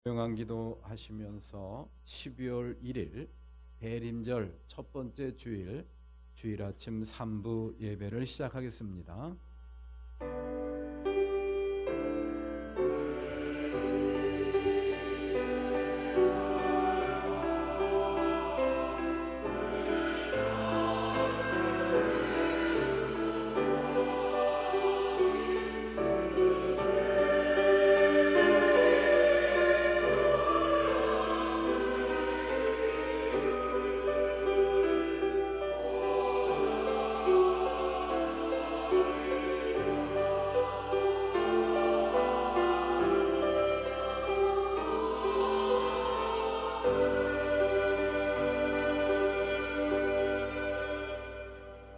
명한 기도 하시면서 12월 1일 대림절 첫 번째 주일 주일 아침 3부 예배를 시작하겠습니다.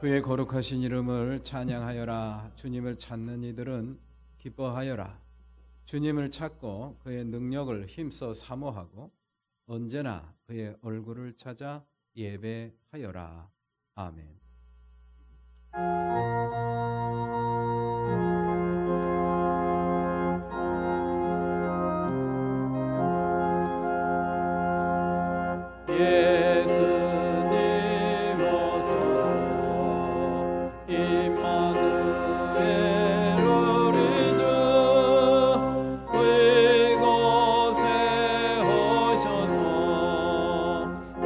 그의 거룩하신 이름을 찬양하여라. 주님을 찾는 이들은 기뻐하여라. 주님을 찾고 그의 능력을 힘써 사모하고 언제나 그의 얼굴을 찾아 예배하여라. 아멘. 예수님 오소서. 임마누엘 우리 주 이곳에 오셔서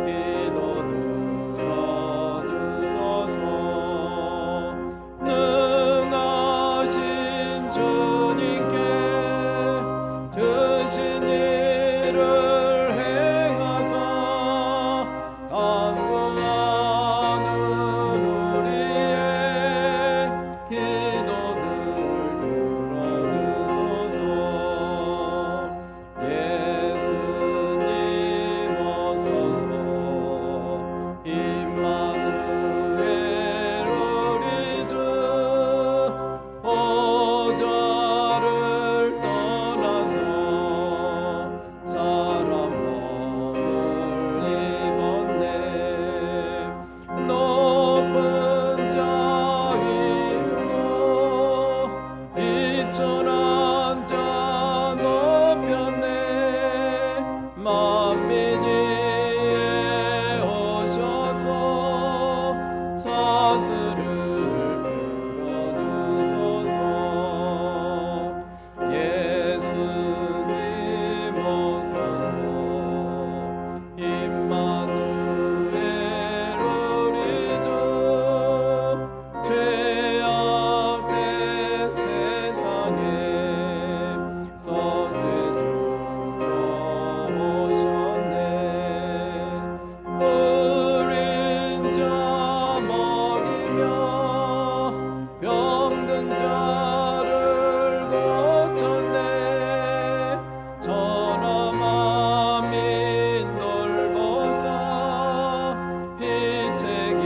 기도 들어주소서. 능하신 주님께 주신 일을 행하사 간구하는 우리의 기도들 들어주소서. 예수님 오소서. 임마누엘 우리 주 보좌를 떠나서 사람 몸을 입었네. 높은 자 위로 이천한 자 높였네. 만민이 오셔서 사슬을 풀어주소서. 예수님 오소서. 임마누엘 우리 주 죄악된 세상에 선제주로 오셨네. 어린 자 먹이며 병든 자를 고쳤네. 전엄한 민 돌보사 빛의 길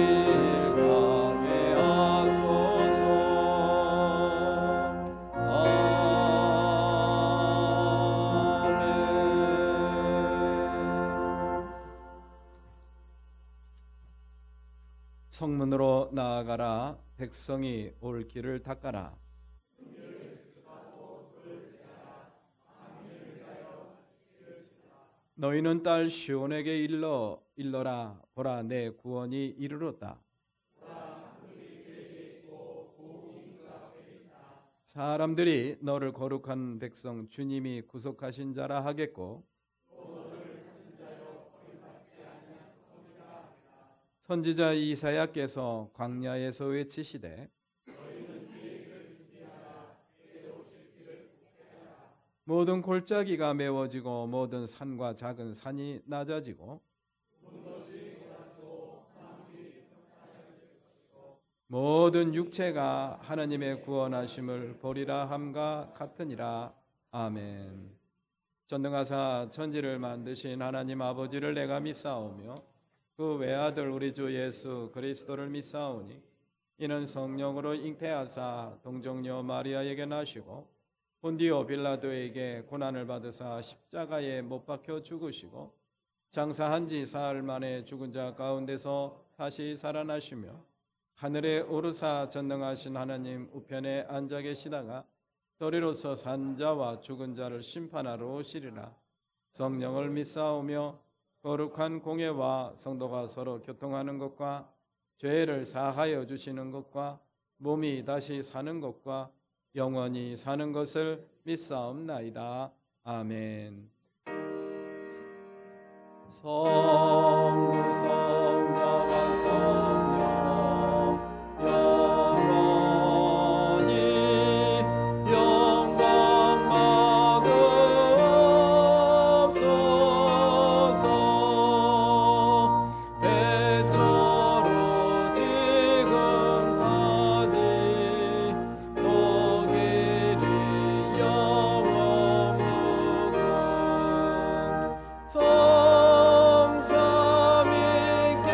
가게 하소서. 아멘. 성문으로 나아가라. 백성이 올 길을 닦아라. 너희는 딸 시온에게 일러라. 보라, 내 구원이 이르렀다. 사람들이 너를 거룩한 백성 주님이 구속하신 자라 하겠고, 선지자 이사야께서 광야에서 외치시되 모든 골짜기가 메워지고 모든 산과 작은 산이 낮아지고 모든 육체가 하나님의 구원하심을 보리라 함과 같으니라. 아멘. 전능하사 천지를 만드신 하나님 아버지를 내가 믿사오며 그 외아들 우리 주 예수 그리스도를 믿사오니 이는 성령으로 잉태하사 동정녀 마리아에게 나시고 본디오 빌라도에게 고난을 받으사 십자가에 못 박혀 죽으시고 장사한 지 사흘 만에 죽은 자 가운데서 다시 살아나시며 하늘에 오르사 전능하신 하나님 우편에 앉아 계시다가 도리로서 산 자와 죽은 자를 심판하러 오시리라. 성령을 믿사오며 거룩한 공예와 성도가 서로 교통하는 것과 죄를 사하여 주시는 것과 몸이 다시 사는 것과 영원히 사는 것을 믿사옵나이다. 아멘. 성부 성자와 성령 영원히 영광 받으옵소서. 배처로 지금까지 또 길이 영원무궁 성삼위께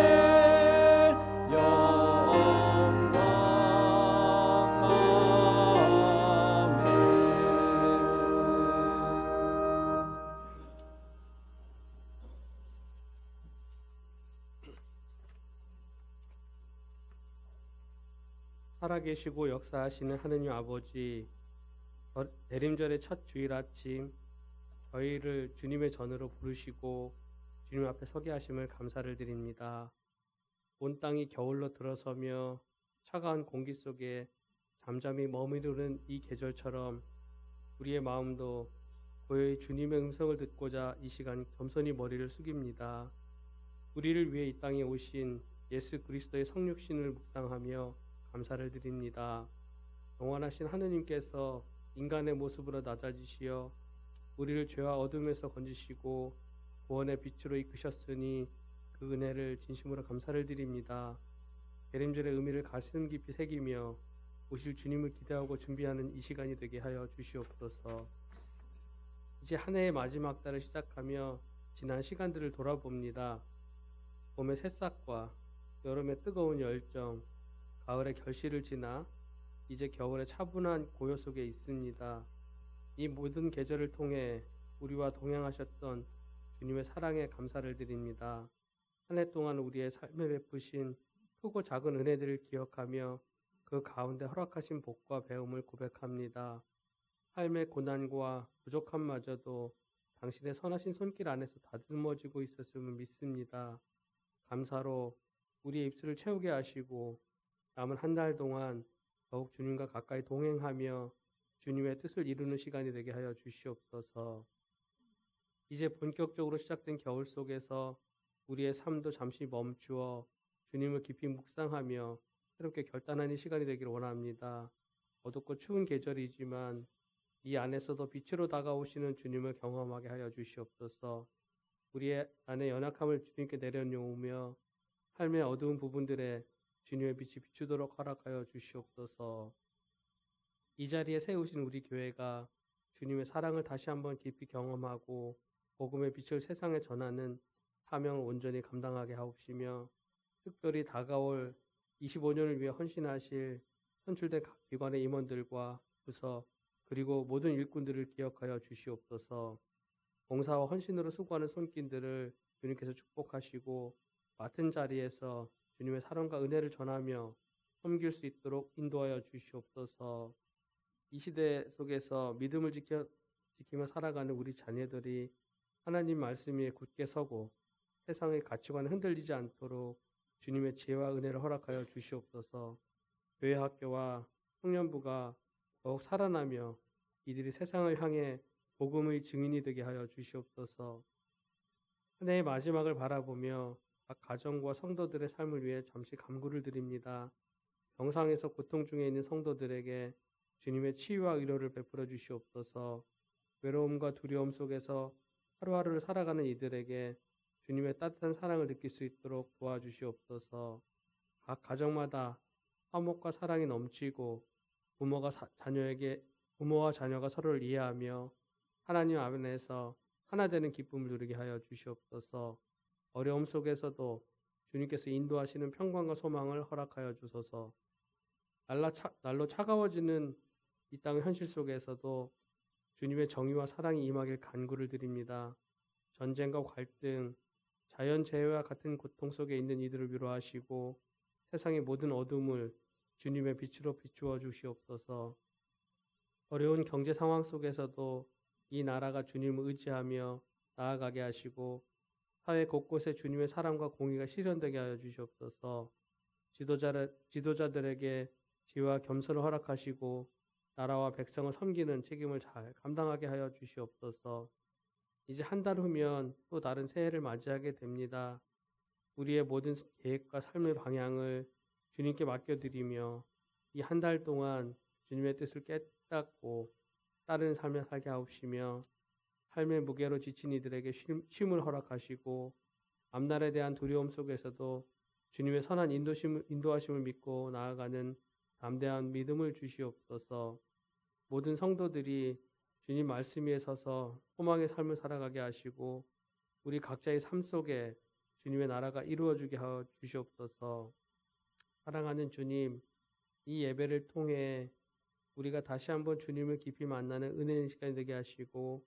영광. 살아계시고 역사하시는 하느님 아버지, 대림절의 첫 주일 아침 저희를 주님의 전으로 부르시고 주님 앞에 서게 하심을 감사를 드립니다. 온 땅이 겨울로 들어서며 차가운 공기 속에 잠잠히 머무르는 이 계절처럼 우리의 마음도 고요히 주님의 음성을 듣고자 이 시간 겸손히 머리를 숙입니다. 우리를 위해 이 땅에 오신 예수 그리스도의 성육신을 묵상하며 감사를 드립니다. 영원하신 하느님께서 인간의 모습으로 낮아지시어 우리를 죄와 어둠에서 건지시고 구원의 빛으로 이끄셨으니 그 은혜를 진심으로 감사를 드립니다. 대림절의 의미를 가슴 깊이 새기며 오실 주님을 기대하고 준비하는 이 시간이 되게 하여 주시옵소서. 이제 한 해의 마지막 달을 시작하며 지난 시간들을 돌아봅니다. 봄의 새싹과 여름의 뜨거운 열정, 가을의 결실을 지나 이제 겨울의 차분한 고요 속에 있습니다. 이 모든 계절을 통해 우리와 동행하셨던 주님의 사랑에 감사를 드립니다. 한 해 동안 우리의 삶에 베푸신 크고 작은 은혜들을 기억하며 그 가운데 허락하신 복과 배움을 고백합니다. 삶의 고난과 부족함마저도 당신의 선하신 손길 안에서 다듬어지고 있었음을 믿습니다. 감사로 우리의 입술을 채우게 하시고 남은 한 달 동안 더욱 주님과 가까이 동행하며 주님의 뜻을 이루는 시간이 되게 하여 주시옵소서. 이제 본격적으로 시작된 겨울 속에서 우리의 삶도 잠시 멈추어 주님을 깊이 묵상하며 새롭게 결단하는 시간이 되기를 원합니다. 어둡고 추운 계절이지만 이 안에서도 빛으로 다가오시는 주님을 경험하게 하여 주시옵소서. 우리의 안에 연약함을 주님께 내려놓으며 삶의 어두운 부분들에 주님의 빛이 비추도록 허락하여 주시옵소서. 이 자리에 세우신 우리 교회가 주님의 사랑을 다시 한번 깊이 경험하고 복음의 빛을 세상에 전하는 사명을 온전히 감당하게 하옵시며 특별히 다가올 25년을 위해 헌신하실 선출된 각 기관의 임원들과 부서 그리고 모든 일꾼들을 기억하여 주시옵소서. 봉사와 헌신으로 수고하는 손길들을 주님께서 축복하시고 맡은 자리에서 주님의 사랑과 은혜를 전하며 섬길 수 있도록 인도하여 주시옵소서. 이 시대 속에서 믿음을 지키며 살아가는 우리 자녀들이 하나님 말씀 위에 굳게 서고 세상의 가치관에 흔들리지 않도록 주님의 지혜와 은혜를 허락하여 주시옵소서. 교회 학교와 청년부가 더욱 살아나며 이들이 세상을 향해 복음의 증인이 되게 하여 주시옵소서. 한 해의 마지막을 바라보며 각 가정과 성도들의 삶을 위해 잠시 간구를 드립니다. 병상에서 고통 중에 있는 성도들에게 주님의 치유와 의료를 베풀어 주시옵소서. 외로움과 두려움 속에서 하루하루를 살아가는 이들에게 주님의 따뜻한 사랑을 느낄 수 있도록 도와주시옵소서. 각 가정마다 화목과 사랑이 넘치고 부모와 자녀가 서로를 이해하며 하나님 안에서 하나 되는 기쁨을 누리게 하여 주시옵소서. 어려움 속에서도 주님께서 인도하시는 평강과 소망을 허락하여 주소서. 날로 차가워지는 이 땅의 현실 속에서도 주님의 정의와 사랑이 임하길 간구를 드립니다. 전쟁과 갈등, 자연재해와 같은 고통 속에 있는 이들을 위로하시고 세상의 모든 어둠을 주님의 빛으로 비추어 주시옵소서. 어려운 경제 상황 속에서도 이 나라가 주님을 의지하며 나아가게 하시고 사회 곳곳에 주님의 사랑과 공의가 실현되게 하여 주시옵소서. 지도자들에게 지혜와 겸손을 허락하시고 나라와 백성을 섬기는 책임을 잘 감당하게 하여 주시옵소서. 이제 한 달 후면 또 다른 새해를 맞이하게 됩니다. 우리의 모든 계획과 삶의 방향을 주님께 맡겨드리며 이 한 달 동안 주님의 뜻을 깨닫고 따르는 삶을 살게 하옵시며 삶의 무게로 지친 이들에게 쉼을 허락하시고 앞날에 대한 두려움 속에서도 주님의 선한 인도하심을 믿고 나아가는 담대한 믿음을 주시옵소서. 모든 성도들이 주님 말씀 위에 서서 소망의 삶을 살아가게 하시고 우리 각자의 삶 속에 주님의 나라가 이루어지게 하여 주시옵소서. 사랑하는 주님, 이 예배를 통해 우리가 다시 한번 주님을 깊이 만나는 은혜의 시간이 되게 하시고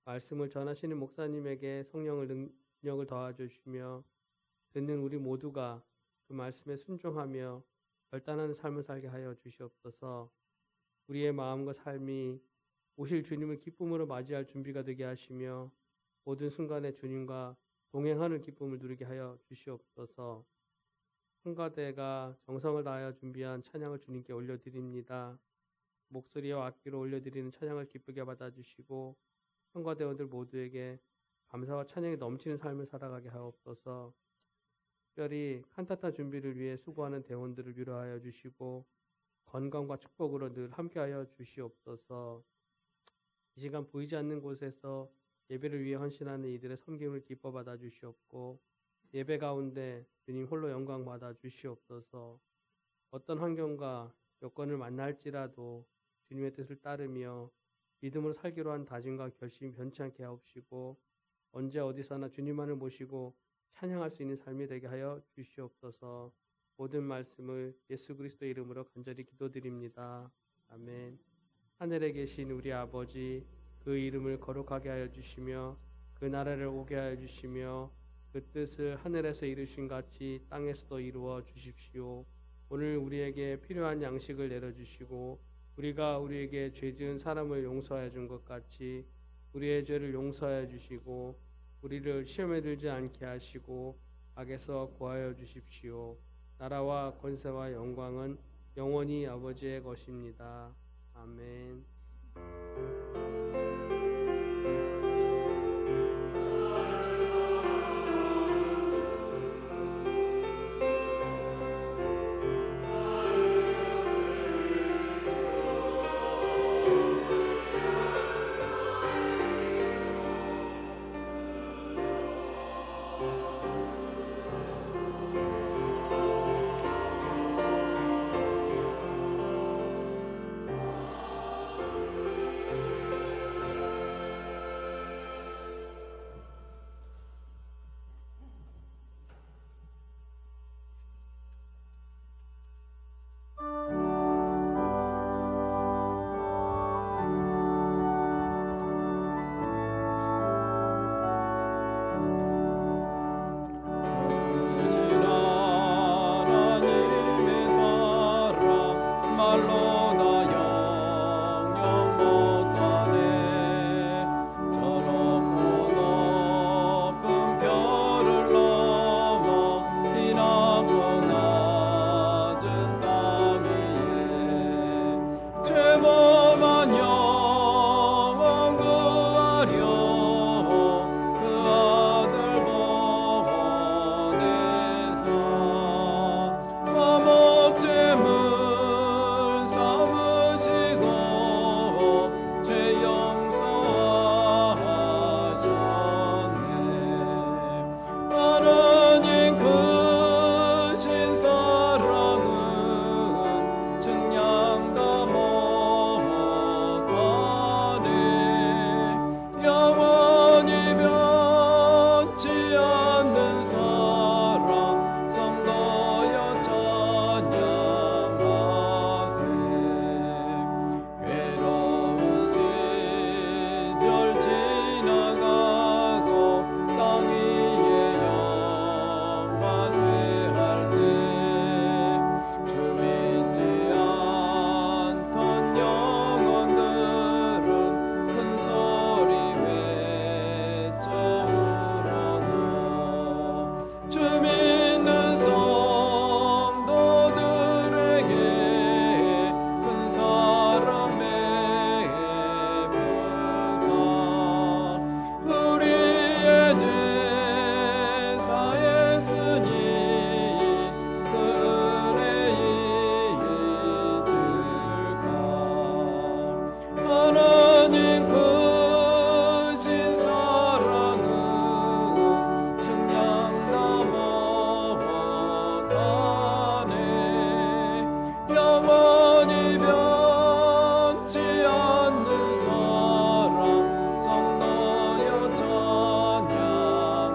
말씀을 전하시는 목사님에게 성령을 능력을 더하주시며 듣는 우리 모두가 그 말씀에 순종하며 결단하는 삶을 살게 하여 주시옵소서. 우리의 마음과 삶이 오실 주님을 기쁨으로 맞이할 준비가 되게 하시며 모든 순간에 주님과 동행하는 기쁨을 누리게 하여 주시옵소서. 성가대가 정성을 다하여 준비한 찬양을 주님께 올려드립니다. 목소리와 악기로 올려드리는 찬양을 기쁘게 받아주시고 성가대원들 모두에게 감사와 찬양이 넘치는 삶을 살아가게 하옵소서. 특별히 칸타타 준비를 위해 수고하는 대원들을 위로하여 주시고 건강과 축복으로 늘 함께하여 주시옵소서. 이 시간 보이지 않는 곳에서 예배를 위해 헌신하는 이들의 섬김을 기뻐 받아 주시옵고 예배 가운데 주님 홀로 영광 받아 주시옵소서. 어떤 환경과 여건을 만날지라도 주님의 뜻을 따르며 믿음으로 살기로 한 다짐과 결심이 변치 않게 하옵시고 언제 어디서나 주님만을 모시고 찬양할 수 있는 삶이 되게 하여 주시옵소서. 모든 말씀을 예수 그리스도의 이름으로 간절히 기도드립니다. 아멘. 하늘에 계신 우리 아버지, 그 이름을 거룩하게 하여 주시며 그 나라를 오게 하여 주시며 그 뜻을 하늘에서 이루신 같이 땅에서도 이루어 주십시오. 오늘 우리에게 필요한 양식을 내려주시고 우리가 우리에게 죄 지은 사람을 용서하여 준 것 같이 우리의 죄를 용서하여 주시고 우리를 시험에 들지 않게 하시고 악에서 구하여 주십시오. 나라와 권세와 영광은 영원히 아버지의 것입니다. 아멘.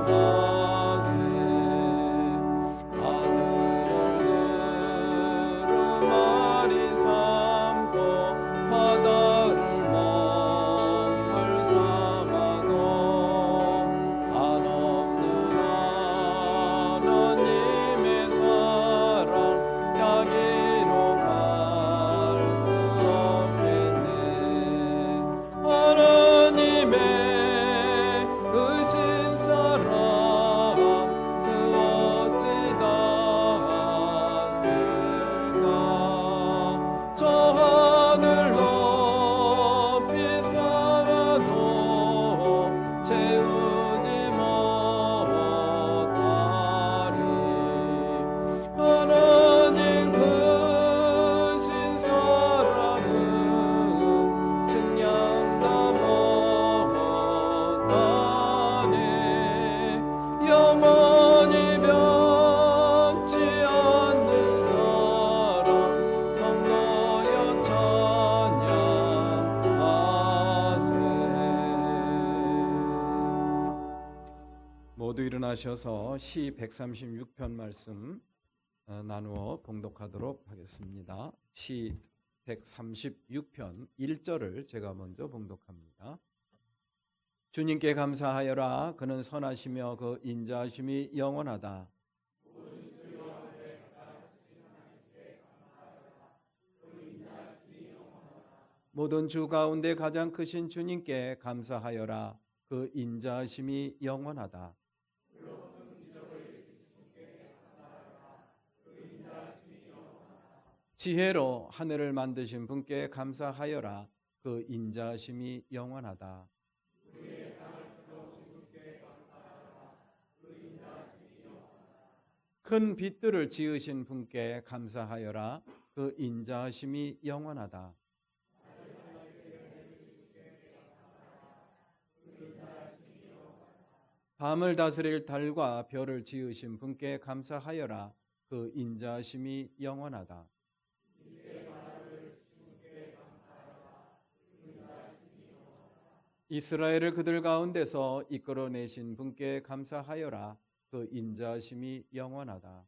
하세 하늘을 두루마리 삼고 바다를 먹물 삼아도 한없는 하나님의 사랑 여기로 갈 수 없겠네. 하나님의 크신 사랑 그 어찌 닿았을까. 저 하늘 높이 쌓아도 채우지 못하리. 하나님 크신 사랑은 측량다 못하네. 영원히 변치 않는 사랑 성도여 찬양하세. 모두 일어나셔서 시 136편 말씀 나누어 봉독하도록 하겠습니다. 시 136편 1절을 제가 먼저 봉독합니다. 주님께 감사하여라. 그는 선하시며 그 인자하심이 영원하다. 모든 주 가운데 가장 크신 주님께 감사하여라. 그 인자하심이 영원하다. 지혜로 하늘을 만드신 분께 감사하여라. 그 인자하심이 영원하다. 큰 빛들을 지으신 분께 감사하여라. 그 인자하심이 영원하다. 밤을 다스릴 달과 별을 지으신 분께 감사하여라. 그 인자하심이 영원하다. 이스라엘을 그들 가운데서 이끌어내신 분께 감사하여라. 그 인자하심이 영원하다.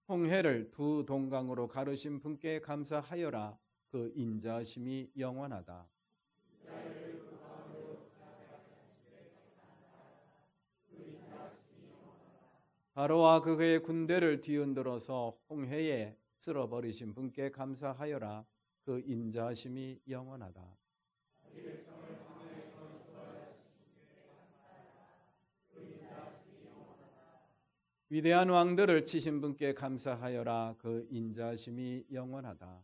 홍해를 두 동강으로 가르신 분께 감사하여라. 그 인자하심이 영원하다. 바로와 그의 군대를 뒤흔들어서 홍해에 쓸어버리신 분께 감사하여라. 그 인자하심이 영원하다. 위대한 왕들을 치신 분께 감사하여라. 그 인자하심이 영원하다.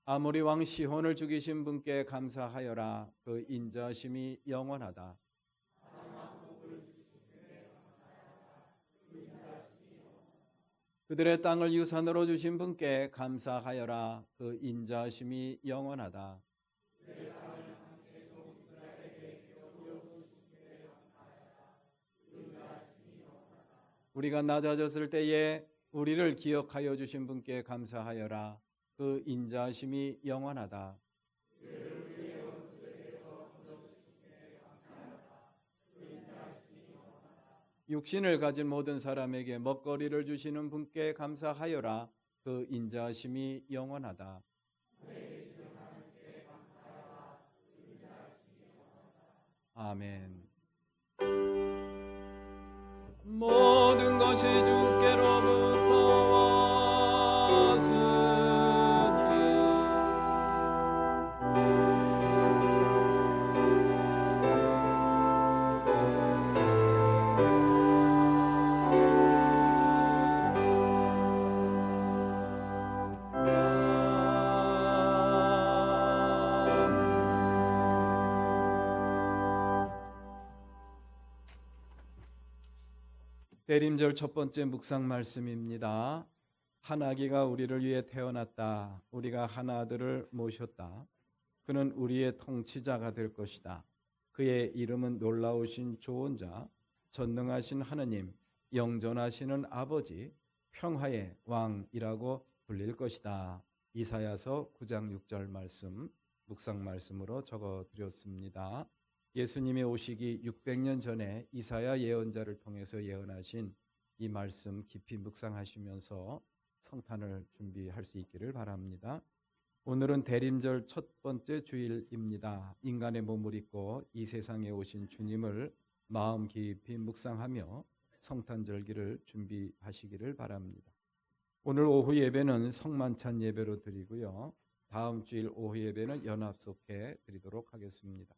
아모리 왕 시혼을 죽이신 분께 감사하여라. 그 인자하심이 영원하다. 그들의 땅을 유산으로 주신 분께 감사하여라. 그 인자하심이 영원하다. 우리가 낮아졌을 때에 우리를 기억하여 주신 분께 감사하여라. 그 인자하심이 영원하다. 육신을 가진 모든 사람에게 먹거리를 주시는 분께 감사하여라. 그 인자하심이 영원하다. 아멘. 모든 것이 주께로부터 왔으니 대림절 첫 번째 묵상 말씀입니다. 한 아기가 우리를 위해 태어났다. 우리가 한 아들을 모셨다. 그는 우리의 통치자가 될 것이다. 그의 이름은 놀라우신 조언자, 전능하신 하느님, 영존하시는 아버지, 평화의 왕이라고 불릴 것이다. 이사야서 9장 6절 말씀 묵상 말씀으로 적어 드렸습니다. 예수님이 오시기 600년 전에 이사야 예언자를 통해서 예언하신 이 말씀 깊이 묵상하시면서 성탄을 준비할 수 있기를 바랍니다. 오늘은 대림절 첫 번째 주일입니다. 인간의 몸을 입고 이 세상에 오신 주님을 마음 깊이 묵상하며 성탄절기를 준비하시기를 바랍니다. 오늘 오후 예배는 성만찬 예배로 드리고요. 다음 주일 오후 예배는 연합속회 드리도록 하겠습니다.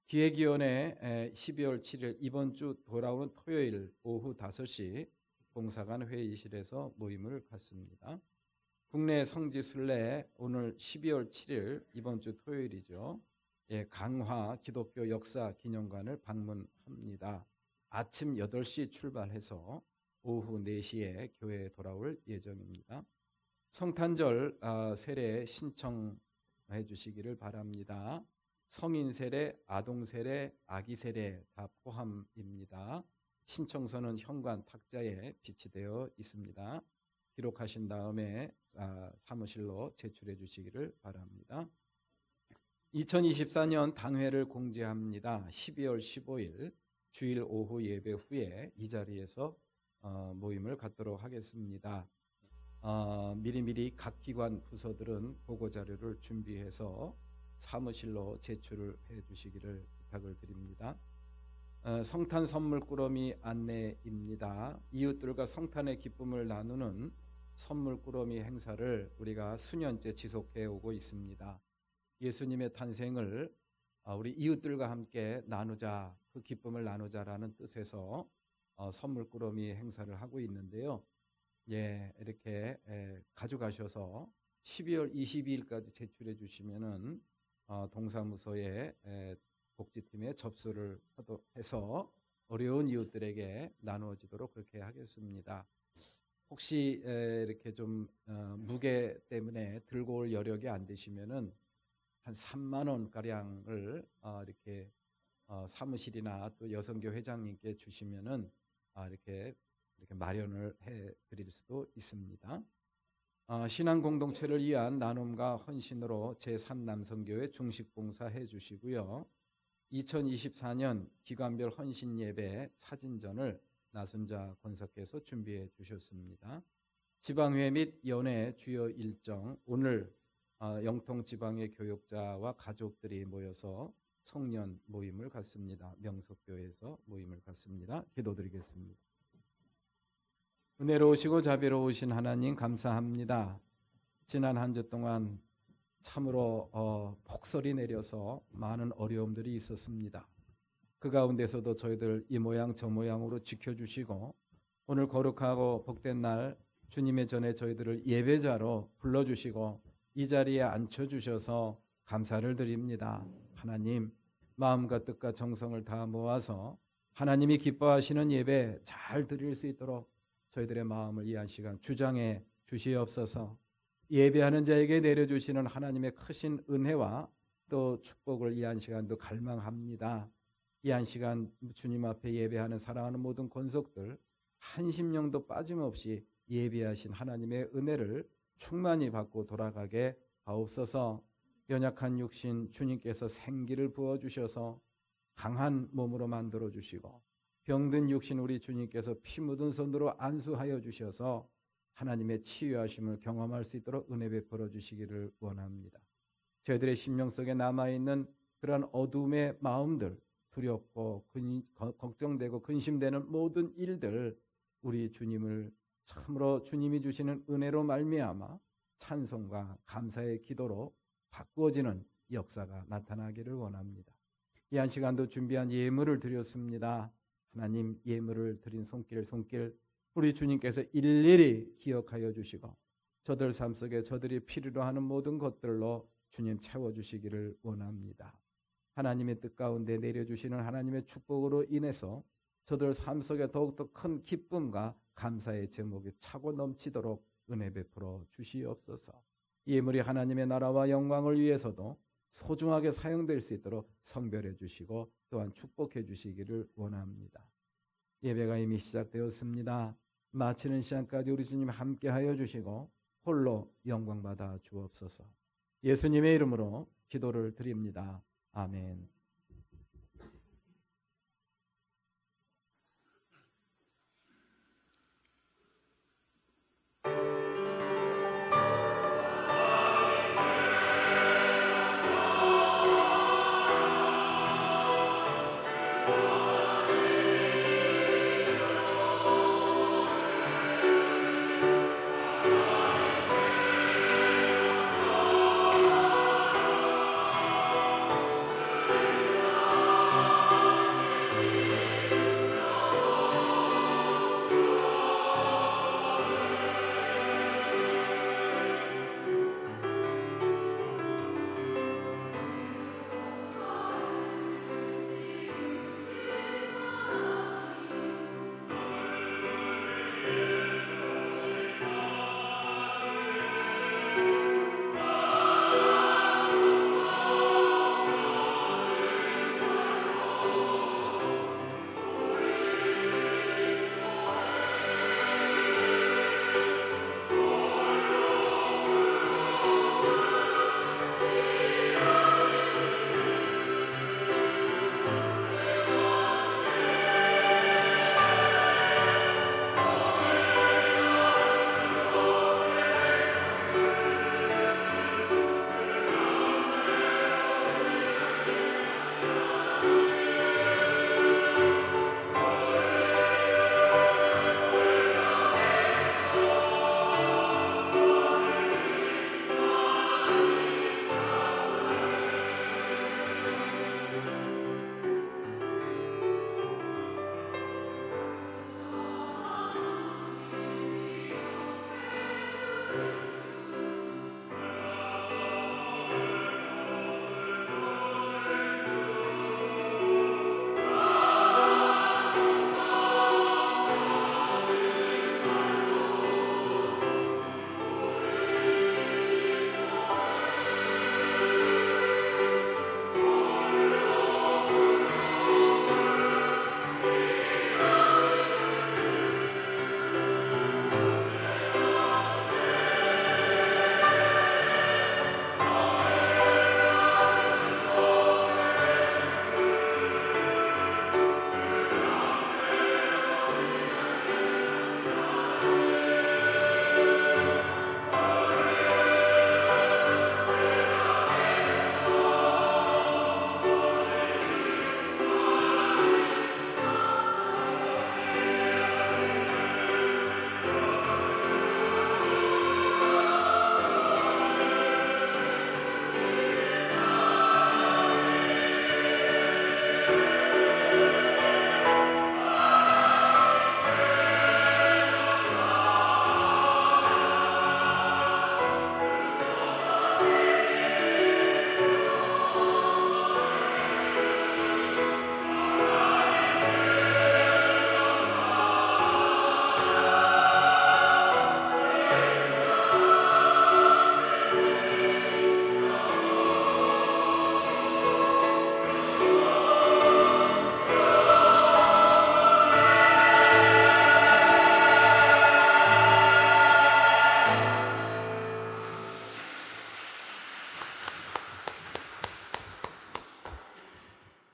기획위원회 12월 7일 이번 주 돌아오는 토요일 오후 5시 봉사관 회의실에서 모임을 갖습니다. 국내 성지순례 오늘 12월 7일 이번 주 토요일이죠. 강화 기독교 역사 기념관을 방문합니다. 아침 8시 출발해서 오후 4시에 교회에 돌아올 예정입니다. 성탄절 세례 신청해 주시기를 바랍니다. 성인 세례, 아동 세례, 아기 세례 다 포함입니다. 신청서는 현관 탁자에 비치되어 있습니다. 기록하신 다음에 사무실로 제출해 주시기를 바랍니다. 2024년 당회를 공지합니다. 12월 15일 주일 오후 예배 후에 이 자리에서 모임을 갖도록 하겠습니다. 미리미리 각 기관 부서들은 보고자료를 준비해서 사무실로 제출을 해 주시기를 부탁을 드립니다. 성탄 선물 꾸러미 안내입니다. 이웃들과 성탄의 기쁨을 나누는 선물 꾸러미 행사를 우리가 수년째 지속해 오고 있습니다. 예수님의 탄생을 우리 이웃들과 함께 나누자, 그 기쁨을 나누자라는 뜻에서 선물 꾸러미 행사를 하고 있는데요. 이렇게 가져가셔서 12월 22일까지 제출해 주시면은 동사무소에 복지팀에 접수를 해서 어려운 이웃들에게 나누어지도록 그렇게 하겠습니다. 혹시 이렇게 좀 무게 때문에 들고 올 여력이 안 되시면은 한 3만 원 가량을 이렇게 사무실이나 또 여성교 회장님께 주시면은 이렇게 마련을 해 드릴 수도 있습니다. 신앙 공동체를 위한 나눔과 헌신으로 제3남성교회 중식봉사 해 주시고요. 2024년 기관별 헌신 예배 사진전을 나순자 권사께서 준비해 주셨습니다. 지방회 및 연회 주요 일정, 오늘 영통 지방의 교역자와 가족들이 모여서 성년 모임을 갖습니다. 명석교회에서 모임을 갖습니다. 기도드리겠습니다. 은혜로우시고 자비로우신 하나님 감사합니다. 지난 한 주 동안 참으로 폭설이 내려서 많은 어려움들이 있었습니다. 그 가운데서도 저희들 이 모양 저 모양으로 지켜주시고 오늘 거룩하고 복된 날 주님의 전에 저희들을 예배자로 불러주시고 이 자리에 앉혀주셔서 감사를 드립니다. 하나님, 마음과 뜻과 정성을 다 모아서 하나님이 기뻐하시는 예배 잘 드릴 수 있도록 저희들의 마음을 이 한 시간 주장해 주시옵소서. 예배하는 자에게 내려주시는 하나님의 크신 은혜와 또 축복을 이 한 시간도 갈망합니다. 이 한 시간 주님 앞에 예배하는 사랑하는 모든 권속들 한 심령도 빠짐없이 예배하신 하나님의 은혜를 충만히 받고 돌아가게 하옵소서. 연약한 육신 주님께서 생기를 부어주셔서 강한 몸으로 만들어 주시고 병든 육신 우리 주님께서 피 묻은 손으로 안수하여 주셔서 하나님의 치유하심을 경험할 수 있도록 은혜 베풀어 주시기를 원합니다. 저희들의 심령 속에 남아있는 그런 어둠의 마음들, 두렵고 걱정되고 근심되는 모든 일들 우리 주님을 참으로 주님이 주시는 은혜로 말미암아 찬송과 감사의 기도로 바꾸어지는 역사가 나타나기를 원합니다. 이 한 시간도 준비한 예물을 드렸습니다. 하나님, 예물을 드린 손길 우리 주님께서 일일이 기억하여 주시고 저들 삶 속에 저들이 필요로 하는 모든 것들로 주님 채워주시기를 원합니다. 하나님의 뜻 가운데 내려주시는 하나님의 축복으로 인해서 저들 삶 속에 더욱더 큰 기쁨과 감사의 제목이 차고 넘치도록 은혜 베풀어 주시옵소서. 예물이 하나님의 나라와 영광을 위해서도 소중하게 사용될 수 있도록 성별해 주시고 또한 축복해 주시기를 원합니다. 예배가 이미 시작되었습니다. 마치는 시간까지 우리 주님 함께하여 주시고 홀로 영광받아 주옵소서. 예수님의 이름으로 기도를 드립니다. 아멘.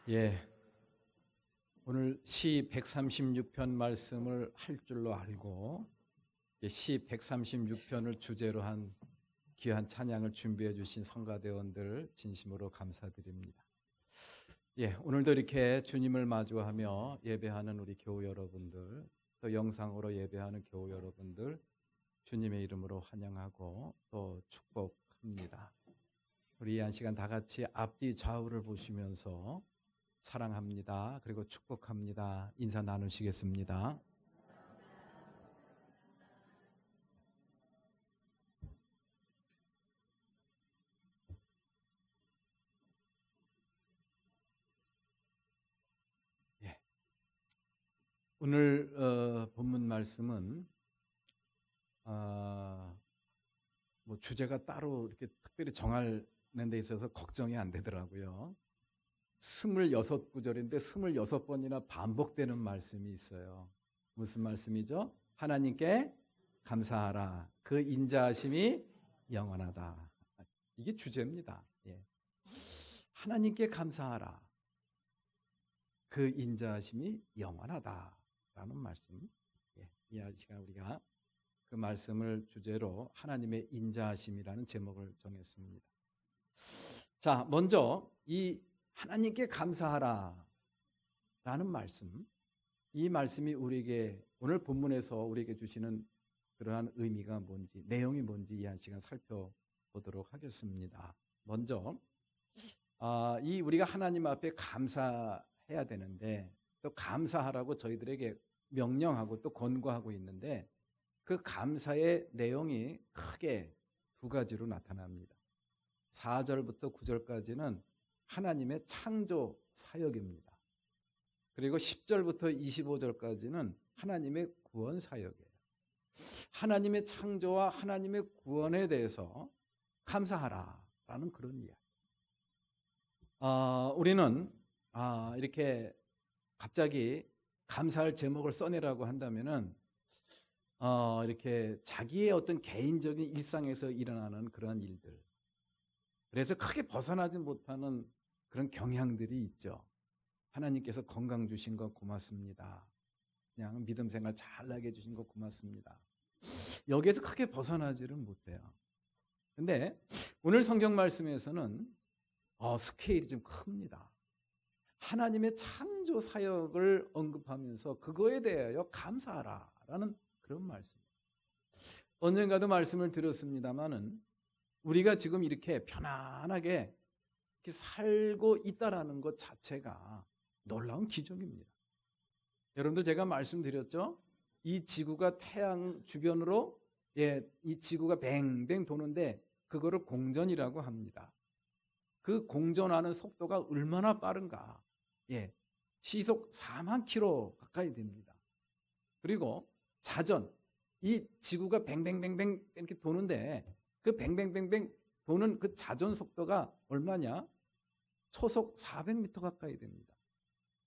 예, 오늘 시 136편 말씀을 할 줄로 알고 시 136편을 주제로 한 귀한 찬양을 준비해 주신 성가대원들 진심으로 감사드립니다. 예, 오늘도 이렇게 주님을 마주하며 예배하는 우리 교우 여러분들, 또 영상으로 예배하는 교우 여러분들 주님의 이름으로 환영하고 또 축복합니다. 우리 이 한 시간 다 같이 앞뒤 좌우를 보시면서 사랑합니다. 그리고 축복합니다. 인사 나누시겠습니다. 예. 오늘 본문 말씀은 뭐 주제가 따로 이렇게 특별히 정하는 데 있어서 걱정이 안 되더라고요. 26구절인데 26번이나 반복되는 말씀이 있어요. 무슨 말씀이죠? 하나님께 감사하라. 그 인자하심이 영원하다. 이게 주제입니다. 예. 하나님께 감사하라. 그 인자하심이 영원하다라는 말씀. 예. 이 시간 우리가 그 말씀을 주제로 하나님의 인자하심이라는 제목을 정했습니다. 자, 먼저 이 하나님께 감사하라 라는 말씀, 이 말씀이 우리에게 오늘 본문에서 우리에게 주시는 그러한 의미가 뭔지, 내용이 뭔지 이 한 시간 살펴보도록 하겠습니다. 먼저 이 우리가 하나님 앞에 감사해야 되는데, 또 감사하라고 저희들에게 명령하고 또 권고하고 있는데, 그 감사의 내용이 크게 두 가지로 나타납니다. 4절부터 9절까지는 하나님의 창조 사역입니다. 그리고 10절부터 25절까지는 하나님의 구원 사역이에요. 하나님의 창조와 하나님의 구원에 대해서 감사하라라는 그런 이야기. 우리는 이렇게 갑자기 감사할 제목을 써내라고 한다면은 이렇게 자기의 어떤 개인적인 일상에서 일어나는 그런 일들, 그래서 크게 벗어나지 못하는 그런 경향들이 있죠. 하나님께서 건강 주신 거 고맙습니다. 그냥 믿음 생활 잘나게 해주신 거 고맙습니다. 여기에서 크게 벗어나지를 못해요. 근데 오늘 성경 말씀에서는 스케일이 좀 큽니다. 하나님의 창조 사역을 언급하면서 그거에 대하여 감사하라라는 그런 말씀. 언젠가도 말씀을 드렸습니다마는 우리가 지금 이렇게 편안하게 이렇게 살고 있다라는 것 자체가 놀라운 기적입니다. 여러분들 제가 말씀드렸죠? 이 지구가 태양 주변으로 이 지구가 뱅뱅 도는데 그거를 공전이라고 합니다. 그 공전하는 속도가 얼마나 빠른가? 시속 4만 킬로 가까이 됩니다. 그리고 자전, 이 지구가 뱅뱅뱅뱅 이렇게 도는데 그 뱅뱅뱅뱅 도는 그 자전 속도가 얼마냐? 초속 400m 가까이 됩니다.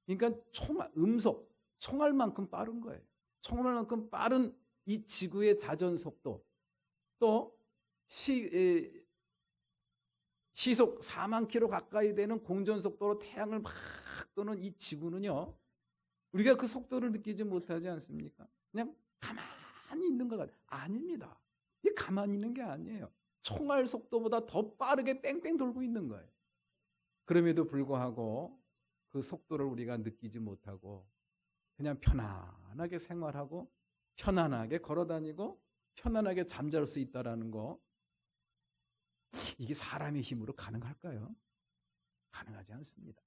그러니까 총알만큼 빠른 거예요. 총알만큼 빠른 이 지구의 자전 속도, 또 시속 4만 킬로 가까이 되는 공전 속도로 태양을 막 도는 이 지구는요, 우리가 그 속도를 느끼지 못하지 않습니까? 그냥 가만히 있는 것 같아요. 아닙니다. 이게 가만히 있는 게 아니에요. 총알 속도보다 더 빠르게 뺑뺑 돌고 있는 거예요. 그럼에도 불구하고 그 속도를 우리가 느끼지 못하고 그냥 편안하게 생활하고 편안하게 걸어다니고 편안하게 잠잘 수 있다는 거, 이게 사람의 힘으로 가능할까요? 가능하지 않습니다.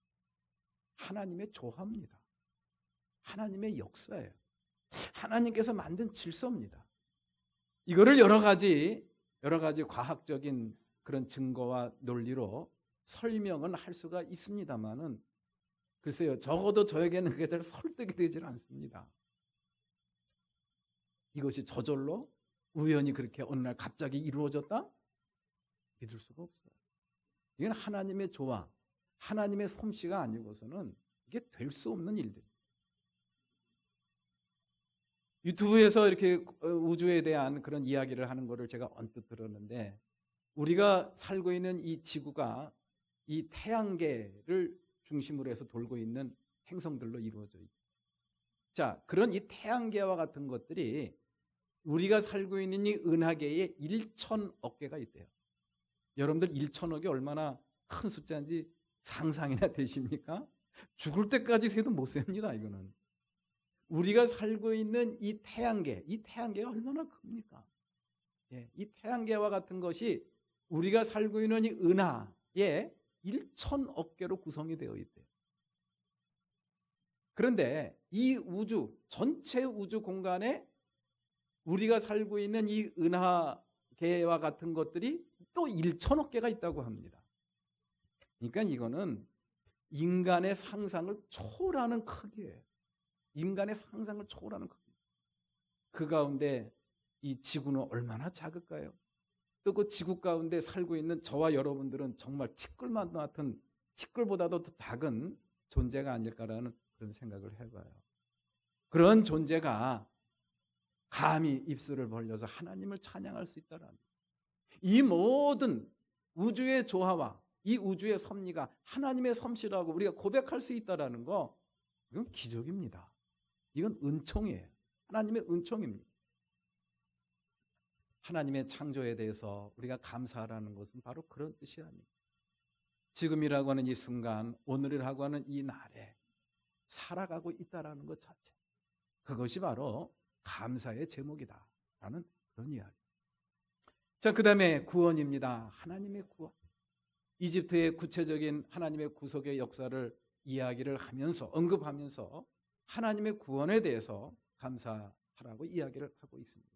하나님의 조화입니다. 하나님의 역사예요. 하나님께서 만든 질서입니다. 이거를 여러 가지 과학적인 그런 증거와 논리로 설명은 할 수가 있습니다만은, 글쎄요, 적어도 저에게는 그게 잘 설득이 되질 않습니다. 이것이 저절로 우연히 그렇게 어느 날 갑자기 이루어졌다? 믿을 수가 없어요. 이건 하나님의 조화, 하나님의 솜씨가 아니고서는 이게 될 수 없는 일들. 유튜브에서 이렇게 우주에 대한 그런 이야기를 하는 거를 제가 언뜻 들었는데, 우리가 살고 있는 이 지구가 이 태양계를 중심으로 해서 돌고 있는 행성들로 이루어져 있죠. 자, 그런 이 태양계와 같은 것들이 우리가 살고 있는 이 은하계에 1천억 개가 있대요. 여러분들 1천억이 얼마나 큰 숫자인지 상상이나 되십니까? 죽을 때까지 세도 못 셉니다, 이거는. 우리가 살고 있는 이 태양계가 얼마나 큽니까? 이 태양계와 같은 것이 우리가 살고 있는 이 은하에 1천억 개로 구성이 되어 있대요. 그런데 이 우주, 전체 우주 공간에 우리가 살고 있는 이 은하계와 같은 것들이 또 1천억 개가 있다고 합니다. 그러니까 이거는 인간의 상상을 초월하는 크기예요. 인간의 상상을 초월하는 크기. 그 가운데 이 지구는 얼마나 작을까요? 또 그 지구 가운데 살고 있는 저와 여러분들은 정말 티끌만 같은, 티끌보다도 더 작은 존재가 아닐까라는 그런 생각을 해봐요. 그런 존재가 감히 입술을 벌려서 하나님을 찬양할 수 있다라는 거예요. 이 모든 우주의 조화와 이 우주의 섭리가 하나님의 솜씨라고 우리가 고백할 수 있다라는 거, 이건 기적입니다. 이건 은총이에요. 하나님의 은총입니다. 하나님의 창조에 대해서 우리가 감사하라는 것은 바로 그런 뜻이 아닙니다. 지금이라고 하는 이 순간, 오늘이라고 하는 이 날에 살아가고 있다라는 것 자체, 그것이 바로 감사의 제목이다라는 그런 이야기. 자, 그 다음에 구원입니다. 하나님의 구원. 이집트의 구체적인 하나님의 구속의 역사를 이야기를 하면서, 언급하면서 하나님의 구원에 대해서 감사하라고 이야기를 하고 있습니다.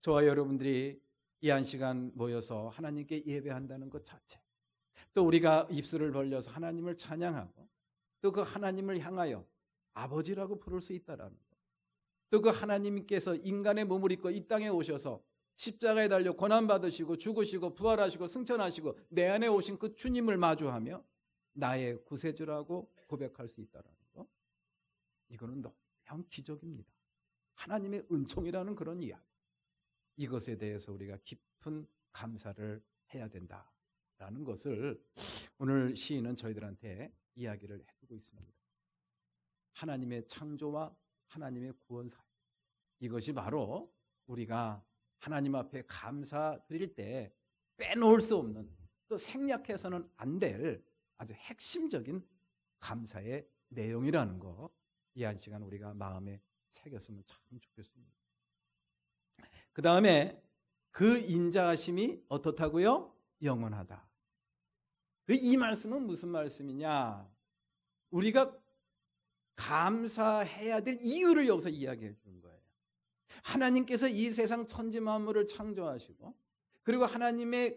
저와 여러분들이 이 한 시간 모여서 하나님께 예배한다는 것 자체, 또 우리가 입술을 벌려서 하나님을 찬양하고, 또 그 하나님을 향하여 아버지라고 부를 수 있다라는 것, 또 그 하나님께서 인간의 몸을 입고 이 땅에 오셔서 십자가에 달려 고난받으시고 죽으시고 부활하시고 승천하시고 내 안에 오신 그 주님을 마주하며 나의 구세주라고 고백할 수 있다라는 것, 이거는 너무 기적입니다. 하나님의 은총이라는 그런 이야기, 이것에 대해서 우리가 깊은 감사를 해야 된다라는 것을 오늘 시인은 저희들한테 이야기를 해주고 있습니다. 하나님의 창조와 하나님의 구원 사역, 이것이 바로 우리가 하나님 앞에 감사드릴 때 빼놓을 수 없는, 또 생략해서는 안 될 아주 핵심적인 감사의 내용이라는 거, 이 한 시간 우리가 마음에 새겼으면 참 좋겠습니다. 그 다음에 그 인자하심이 어떻다고요? 영원하다. 이 말씀은 무슨 말씀이냐? 우리가 감사해야 될 이유를 여기서 이야기해 주는 거예요. 하나님께서 이 세상 천지 만물을 창조하시고, 그리고 하나님의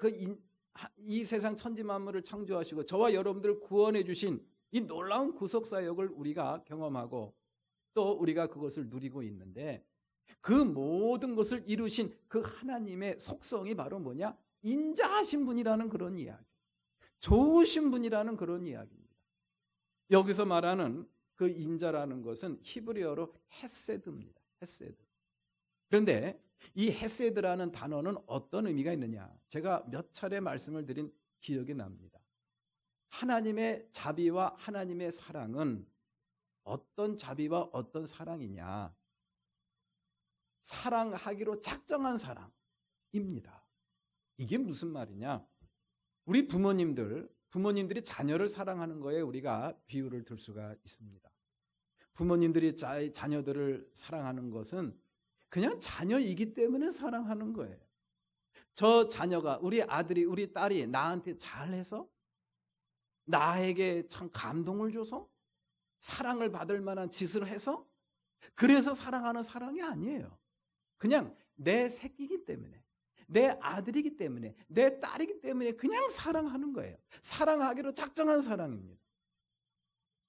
이 세상 천지 만물을 창조하시고 저와 여러분들을 구원해 주신 이 놀라운 구속 사역을 우리가 경험하고, 또 우리가 그것을 누리고 있는데, 그 모든 것을 이루신 그 하나님의 속성이 바로 뭐냐? 인자하신 분이라는 그런 이야기, 좋으신 분이라는 그런 이야기입니다. 여기서 말하는 그 인자라는 것은 히브리어로 헤세드입니다. 헤세드. 그런데 이 헤세드라는 단어는 어떤 의미가 있느냐? 제가 몇 차례 말씀을 드린 기억이 납니다. 하나님의 자비와 하나님의 사랑은 어떤 자비와 어떤 사랑이냐? 사랑하기로 작정한 사랑입니다. 이게 무슨 말이냐? 우리 부모님들이 자녀를 사랑하는 거에 우리가 비유를 들 수가 있습니다. 부모님들이 자녀들을 사랑하는 것은 그냥 자녀이기 때문에 사랑하는 거예요. 저 자녀가, 우리 아들이, 우리 딸이 나한테 잘해서, 나에게 참 감동을 줘서, 사랑을 받을 만한 짓을 해서, 그래서 사랑하는 사랑이 아니에요. 그냥 내 새끼이기 때문에, 내 아들이기 때문에, 내 딸이기 때문에 그냥 사랑하는 거예요. 사랑하기로 작정한 사랑입니다.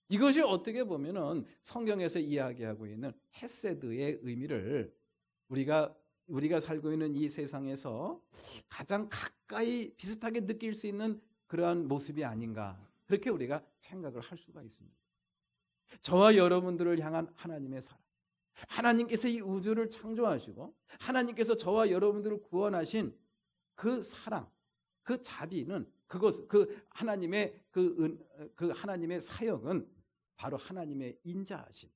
이것이 어떻게 보면은 성경에서 이야기하고 있는 헤세드의 의미를 우리가 살고 있는 이 세상에서 가장 가까이 비슷하게 느낄 수 있는 그러한 모습이 아닌가, 그렇게 우리가 생각을 할 수가 있습니다. 저와 여러분들을 향한 하나님의 사랑, 하나님께서 이 우주를 창조하시고 하나님께서 저와 여러분들을 구원하신 그 사랑, 그 자비는, 그 하나님의 그 하나님의 사역은 바로 하나님의 인자하심,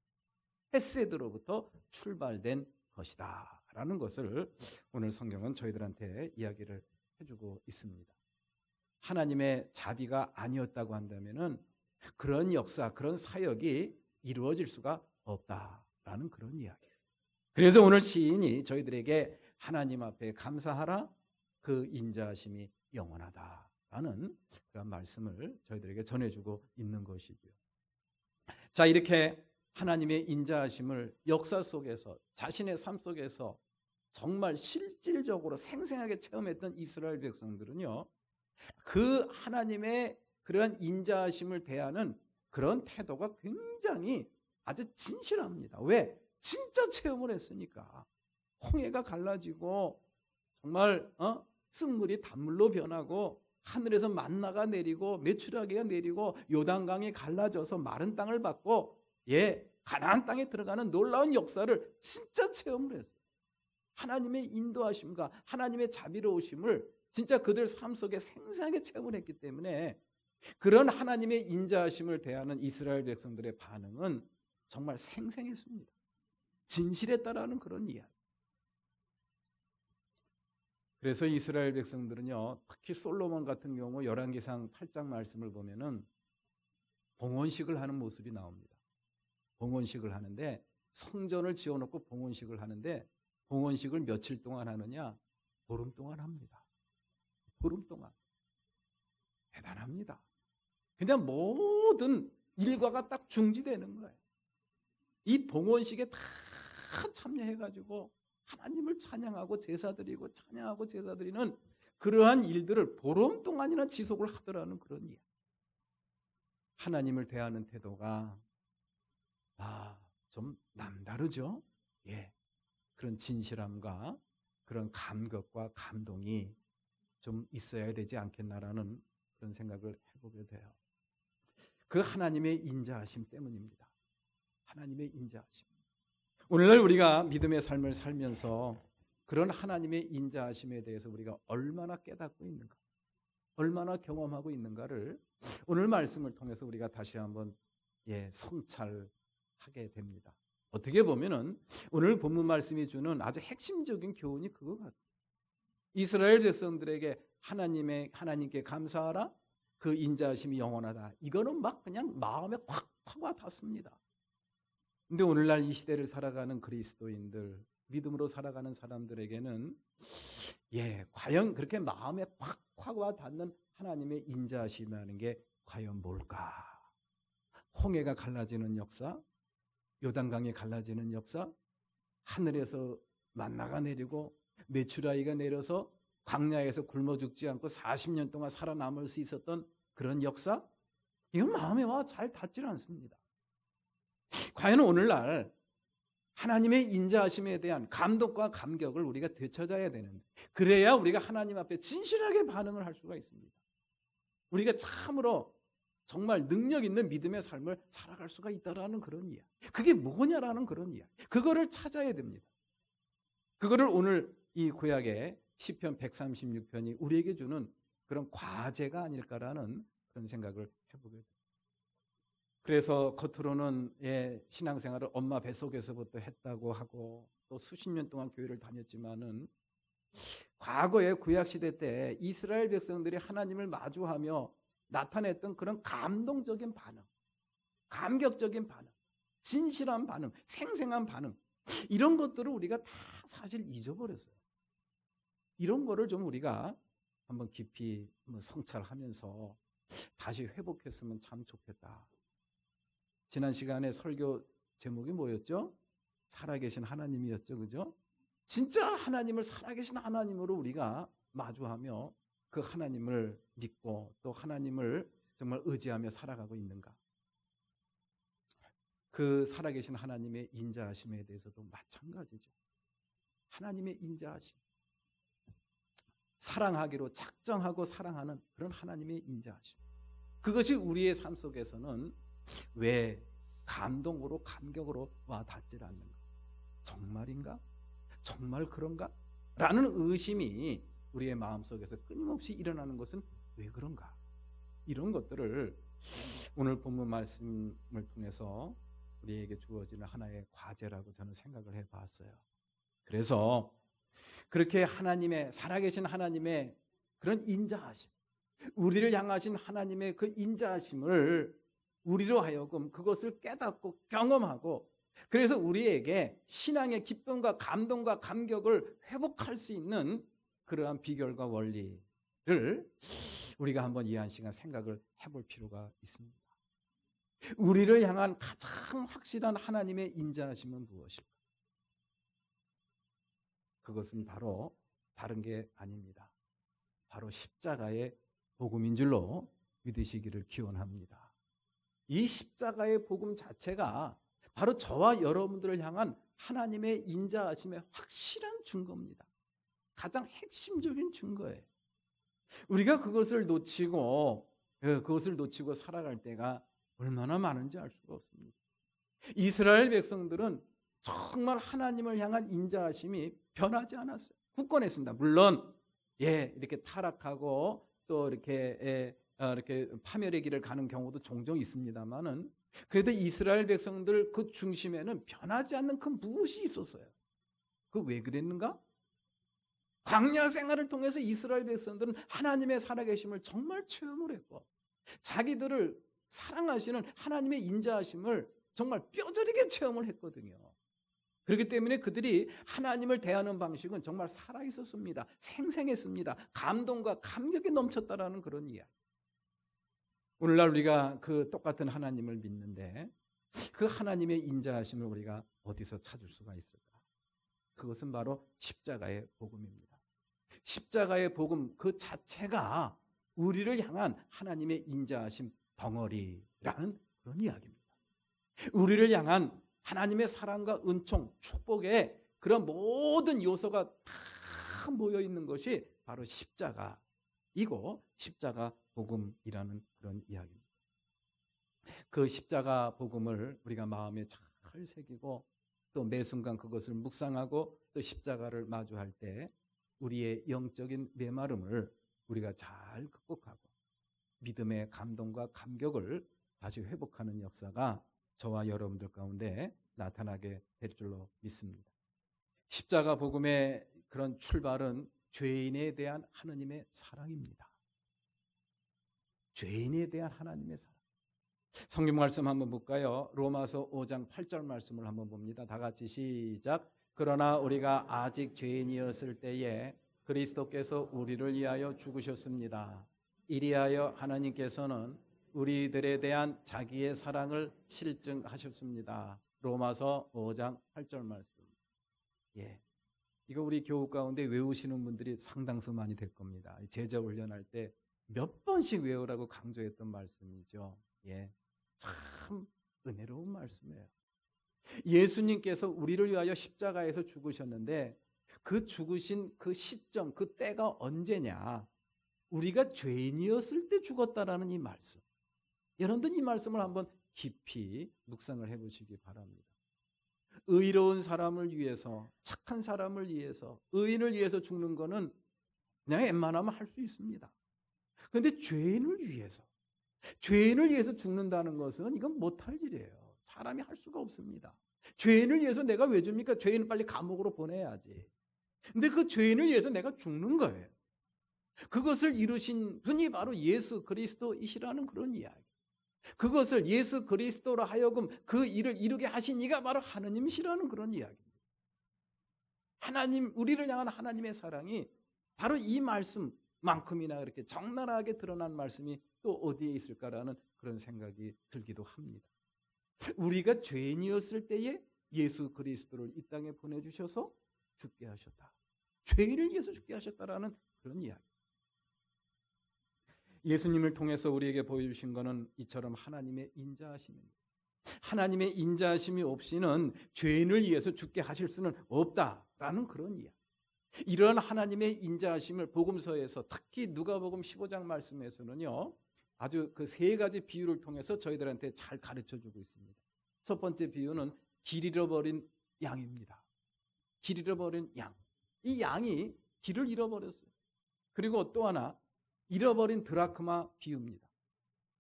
헤세드로부터 출발된 것이다라는 것을 오늘 성경은 저희들한테 이야기를 해주고 있습니다. 하나님의 자비가 아니었다고 한다면은 그런 역사, 그런 사역이 이루어질 수가 없다라는 그런 이야기예요. 그래서 오늘 시인이 저희들에게 하나님 앞에 감사하라, 그 인자하심이 영원하다라는 그런 말씀을 저희들에게 전해주고 있는 것이죠. 자, 이렇게 하나님의 인자하심을 역사 속에서, 자신의 삶 속에서 정말 실질적으로 생생하게 체험했던 이스라엘 백성들은요, 그 하나님의 그러한 인자하심을 대하는 그런 태도가 굉장히 아주 진실합니다. 왜? 진짜 체험을 했으니까. 홍해가 갈라지고 정말 쓴물이 단물로 변하고 하늘에서 만나가 내리고 메추라기가 내리고 요단강이 갈라져서 마른 땅을 받고 가나안 땅에 들어가는 놀라운 역사를 진짜 체험을 했어요. 하나님의 인도하심과 하나님의 자비로우심을 진짜 그들 삶 속에 생생하게 체험을 했기 때문에 그런 하나님의 인자하심을 대하는 이스라엘 백성들의 반응은 정말 생생했습니다. 진실했다라는 그런 이야기. 그래서 이스라엘 백성들은요, 특히 솔로몬 같은 경우 열왕기상 8장 말씀을 보면은 봉헌식을 하는 모습이 나옵니다. 봉헌식을 하는데 성전을 지어놓고 봉헌식을 하는데 봉헌식을 며칠 동안 하느냐? 보름 동안 합니다. 보름 동안. 대단합니다. 그냥 모든 일과가 딱 중지되는 거예요. 이 봉헌식에 다 참여해가지고 하나님을 찬양하고 제사드리고 찬양하고 제사드리는 그러한 일들을 보름 동안이나 지속을 하더라는 그런 이야기. 하나님을 대하는 태도가 좀 남다르죠. 예, 그런 진실함과 그런 감격과 감동이 좀 있어야 되지 않겠나라는 그런 생각을 해보게 돼요. 그 하나님의 인자하심 때문입니다. 하나님의 인자하심. 오늘날 우리가 믿음의 삶을 살면서 그런 하나님의 인자하심에 대해서 우리가 얼마나 깨닫고 있는가, 얼마나 경험하고 있는가를 오늘 말씀을 통해서 우리가 다시 한번 성찰하게 됩니다. 어떻게 보면은 오늘 본문 말씀이 주는 아주 핵심적인 교훈이 그거 같아요. 이스라엘 백성들에게 하나님께 감사하라. 그 인자하심이 영원하다. 이거는 막 그냥 마음에 확 와닿습니다. 근데 오늘날 이 시대를 살아가는 그리스도인들, 믿음으로 살아가는 사람들에게는 과연 그렇게 마음에 확 와닿는 하나님의 인자하심이라는 게 과연 뭘까? 홍해가 갈라지는 역사, 요단강이 갈라지는 역사, 하늘에서 만나가 내리고 메추라기가 내려서 광야에서 굶어 죽지 않고 40년 동안 살아남을 수 있었던 그런 역사? 이건 마음에 와 잘 닿질 않습니다. 과연 오늘날 하나님의 인자하심에 대한 감동과 감격을 우리가 되찾아야 되는데, 그래야 우리가 하나님 앞에 진실하게 반응을 할 수가 있습니다. 우리가 참으로 정말 능력 있는 믿음의 삶을 살아갈 수가 있다라는 그런 이야기. 그게 뭐냐라는 그런 이야기. 그거를 찾아야 됩니다. 그거를 오늘 이 구약의 시편 136편이 우리에게 주는 그런 과제가 아닐까라는 그런 생각을 해보게 됩니다. 그래서 겉으로는 신앙생활을 엄마 뱃속에서부터 했다고 하고 또 수십 년 동안 교회를 다녔지만은 과거의 구약시대 때 이스라엘 백성들이 하나님을 마주하며 나타냈던 그런 감동적인 반응, 감격적인 반응, 진실한 반응, 생생한 반응, 이런 것들을 우리가 다 사실 잊어버렸어요. 이런 거를 좀 우리가 한번 깊이 성찰하면서 다시 회복했으면 참 좋겠다. 지난 시간에 설교 제목이 뭐였죠? 살아계신 하나님이었죠, 그죠? 진짜 하나님을 살아계신 하나님으로 우리가 마주하며 그 하나님을 믿고 또 하나님을 정말 의지하며 살아가고 있는가? 그 살아계신 하나님의 인자하심에 대해서도 마찬가지죠. 하나님의 인자하심, 사랑하기로 작정하고 사랑하는 그런 하나님의 인자하심, 그것이 우리의 삶 속에서는 왜 감동으로 감격으로 와 닿질 않는가? 정말인가? 정말 그런가? 라는 의심이 우리의 마음속에서 끊임없이 일어나는 것은 왜 그런가? 이런 것들을 오늘 본문 말씀을 통해서 우리에게 주어지는 하나의 과제라고 저는 생각을 해봤어요. 그래서 그렇게 하나님의, 살아계신 하나님의 그런 인자하심, 우리를 향하신 하나님의 그 인자하심을 우리로 하여금 그것을 깨닫고 경험하고, 그래서 우리에게 신앙의 기쁨과 감동과 감격을 회복할 수 있는 그러한 비결과 원리를 우리가 한번 이 한 시간 생각을 해볼 필요가 있습니다. 우리를 향한 가장 확실한 하나님의 인자하심은 무엇일까? 그것은 바로 다른 게 아닙니다. 바로 십자가의 복음인 줄로 믿으시기를 기원합니다. 이 십자가의 복음 자체가 바로 저와 여러분들을 향한 하나님의 인자하심의 확실한 증거입니다. 가장 핵심적인 증거예요. 우리가 그것을 놓치고 살아갈 때가 얼마나 많은지 알 수가 없습니다. 이스라엘 백성들은 정말 하나님을 향한 인자하심이 변하지 않았어요. 굳건했습니다. 물론 이렇게 타락하고 또 이렇게 파멸의 길을 가는 경우도 종종 있습니다만은 그래도 이스라엘 백성들 그 중심에는 변하지 않는 그 무엇이 있었어요. 그 왜 그랬는가? 광야 생활을 통해서 이스라엘 백성들은 하나님의 살아계심을 정말 체험을 했고 자기들을 사랑하시는 하나님의 인자하심을 정말 뼈저리게 체험을 했거든요. 그렇기 때문에 그들이 하나님을 대하는 방식은 정말 살아있었습니다. 생생했습니다. 감동과 감격이 넘쳤다라는 그런 이야기. 오늘날 우리가 그 똑같은 하나님을 믿는데 그 하나님의 인자하심을 우리가 어디서 찾을 수가 있을까? 그것은 바로 십자가의 복음입니다. 십자가의 복음 그 자체가 우리를 향한 하나님의 인자하심 덩어리라는 그런 이야기입니다. 우리를 향한 하나님의 사랑과 은총, 축복의 그런 모든 요소가 다 모여 있는 것이 바로 십자가이고 십자가 복음이라는 그런 이야기입니다. 그 십자가 복음을 우리가 마음에 잘 새기고 또 매 순간 그것을 묵상하고 또 십자가를 마주할 때 우리의 영적인 메마름을 우리가 잘 극복하고 믿음의 감동과 감격을 다시 회복하는 역사가 저와 여러분들 가운데 나타나게 될 줄로 믿습니다. 십자가 복음의 그런 출발은 죄인에 대한 하나님의 사랑입니다. 죄인에 대한 하나님의 사랑. 성경 말씀 한번 볼까요? 로마서 5장 8절 말씀을 한번 봅니다. 다 같이 시작. 그러나 우리가 아직 죄인이었을 때에 그리스도께서 우리를 위하여 죽으셨습니다. 이리하여 하나님께서는 우리들에 대한 자기의 사랑을 실증하셨습니다. 로마서 5장 8절 말씀. 이거 우리 교우 가운데 외우시는 분들이 상당수 많이 될 겁니다. 제자 훈련할 때 몇 번씩 외우라고 강조했던 말씀이죠. 참 은혜로운 말씀이에요. 예수님께서 우리를 위하여 십자가에서 죽으셨는데 그 죽으신 그 시점, 그 때가 언제냐? 우리가 죄인이었을 때 죽었다라는 이 말씀. 여러분들 이 말씀을 한번 깊이 묵상을 해보시기 바랍니다. 의로운 사람을 위해서, 착한 사람을 위해서, 의인을 위해서 죽는 거는 그냥 웬만하면 할 수 있습니다. 그런데 죄인을 위해서 죽는다는 것은 이건 못할 일이에요. 사람이 할 수가 없습니다. 죄인을 위해서 내가 왜 줍니까? 죄인을 빨리 감옥으로 보내야지. 근데 그 죄인을 위해서 내가 죽는 거예요. 그것을 이루신 분이 바로 예수 그리스도이시라는 그런 이야기. 그것을 예수 그리스도로 하여금 그 일을 이루게 하신 이가 바로 하나님이시라는 그런 이야기입니다. 하나님, 우리를 향한 하나님의 사랑이 바로 이 말씀만큼이나 그렇게 적나라하게 드러난 말씀이 또 어디에 있을까라는 그런 생각이 들기도 합니다. 우리가 죄인이었을 때에 예수 그리스도를 이 땅에 보내주셔서 죽게 하셨다. 죄인을 위해서 죽게 하셨다라는 그런 이야기. 예수님을 통해서 우리에게 보여주신 것은 이처럼 하나님의 인자하심입니다. 하나님의 인자하심이 없이는 죄인을 위해서 죽게 하실 수는 없다라는 그런 이야기. 이런 하나님의 인자하심을 복음서에서 특히 누가복음 15장 말씀에서는요, 아주 그 세 가지 비유를 통해서 저희들한테 잘 가르쳐주고 있습니다. 첫 번째 비유는 길 잃어버린 양입니다. 길 잃어버린 양. 이 양이 길을 잃어버렸어요. 그리고 또 하나, 잃어버린 드라크마 비유입니다.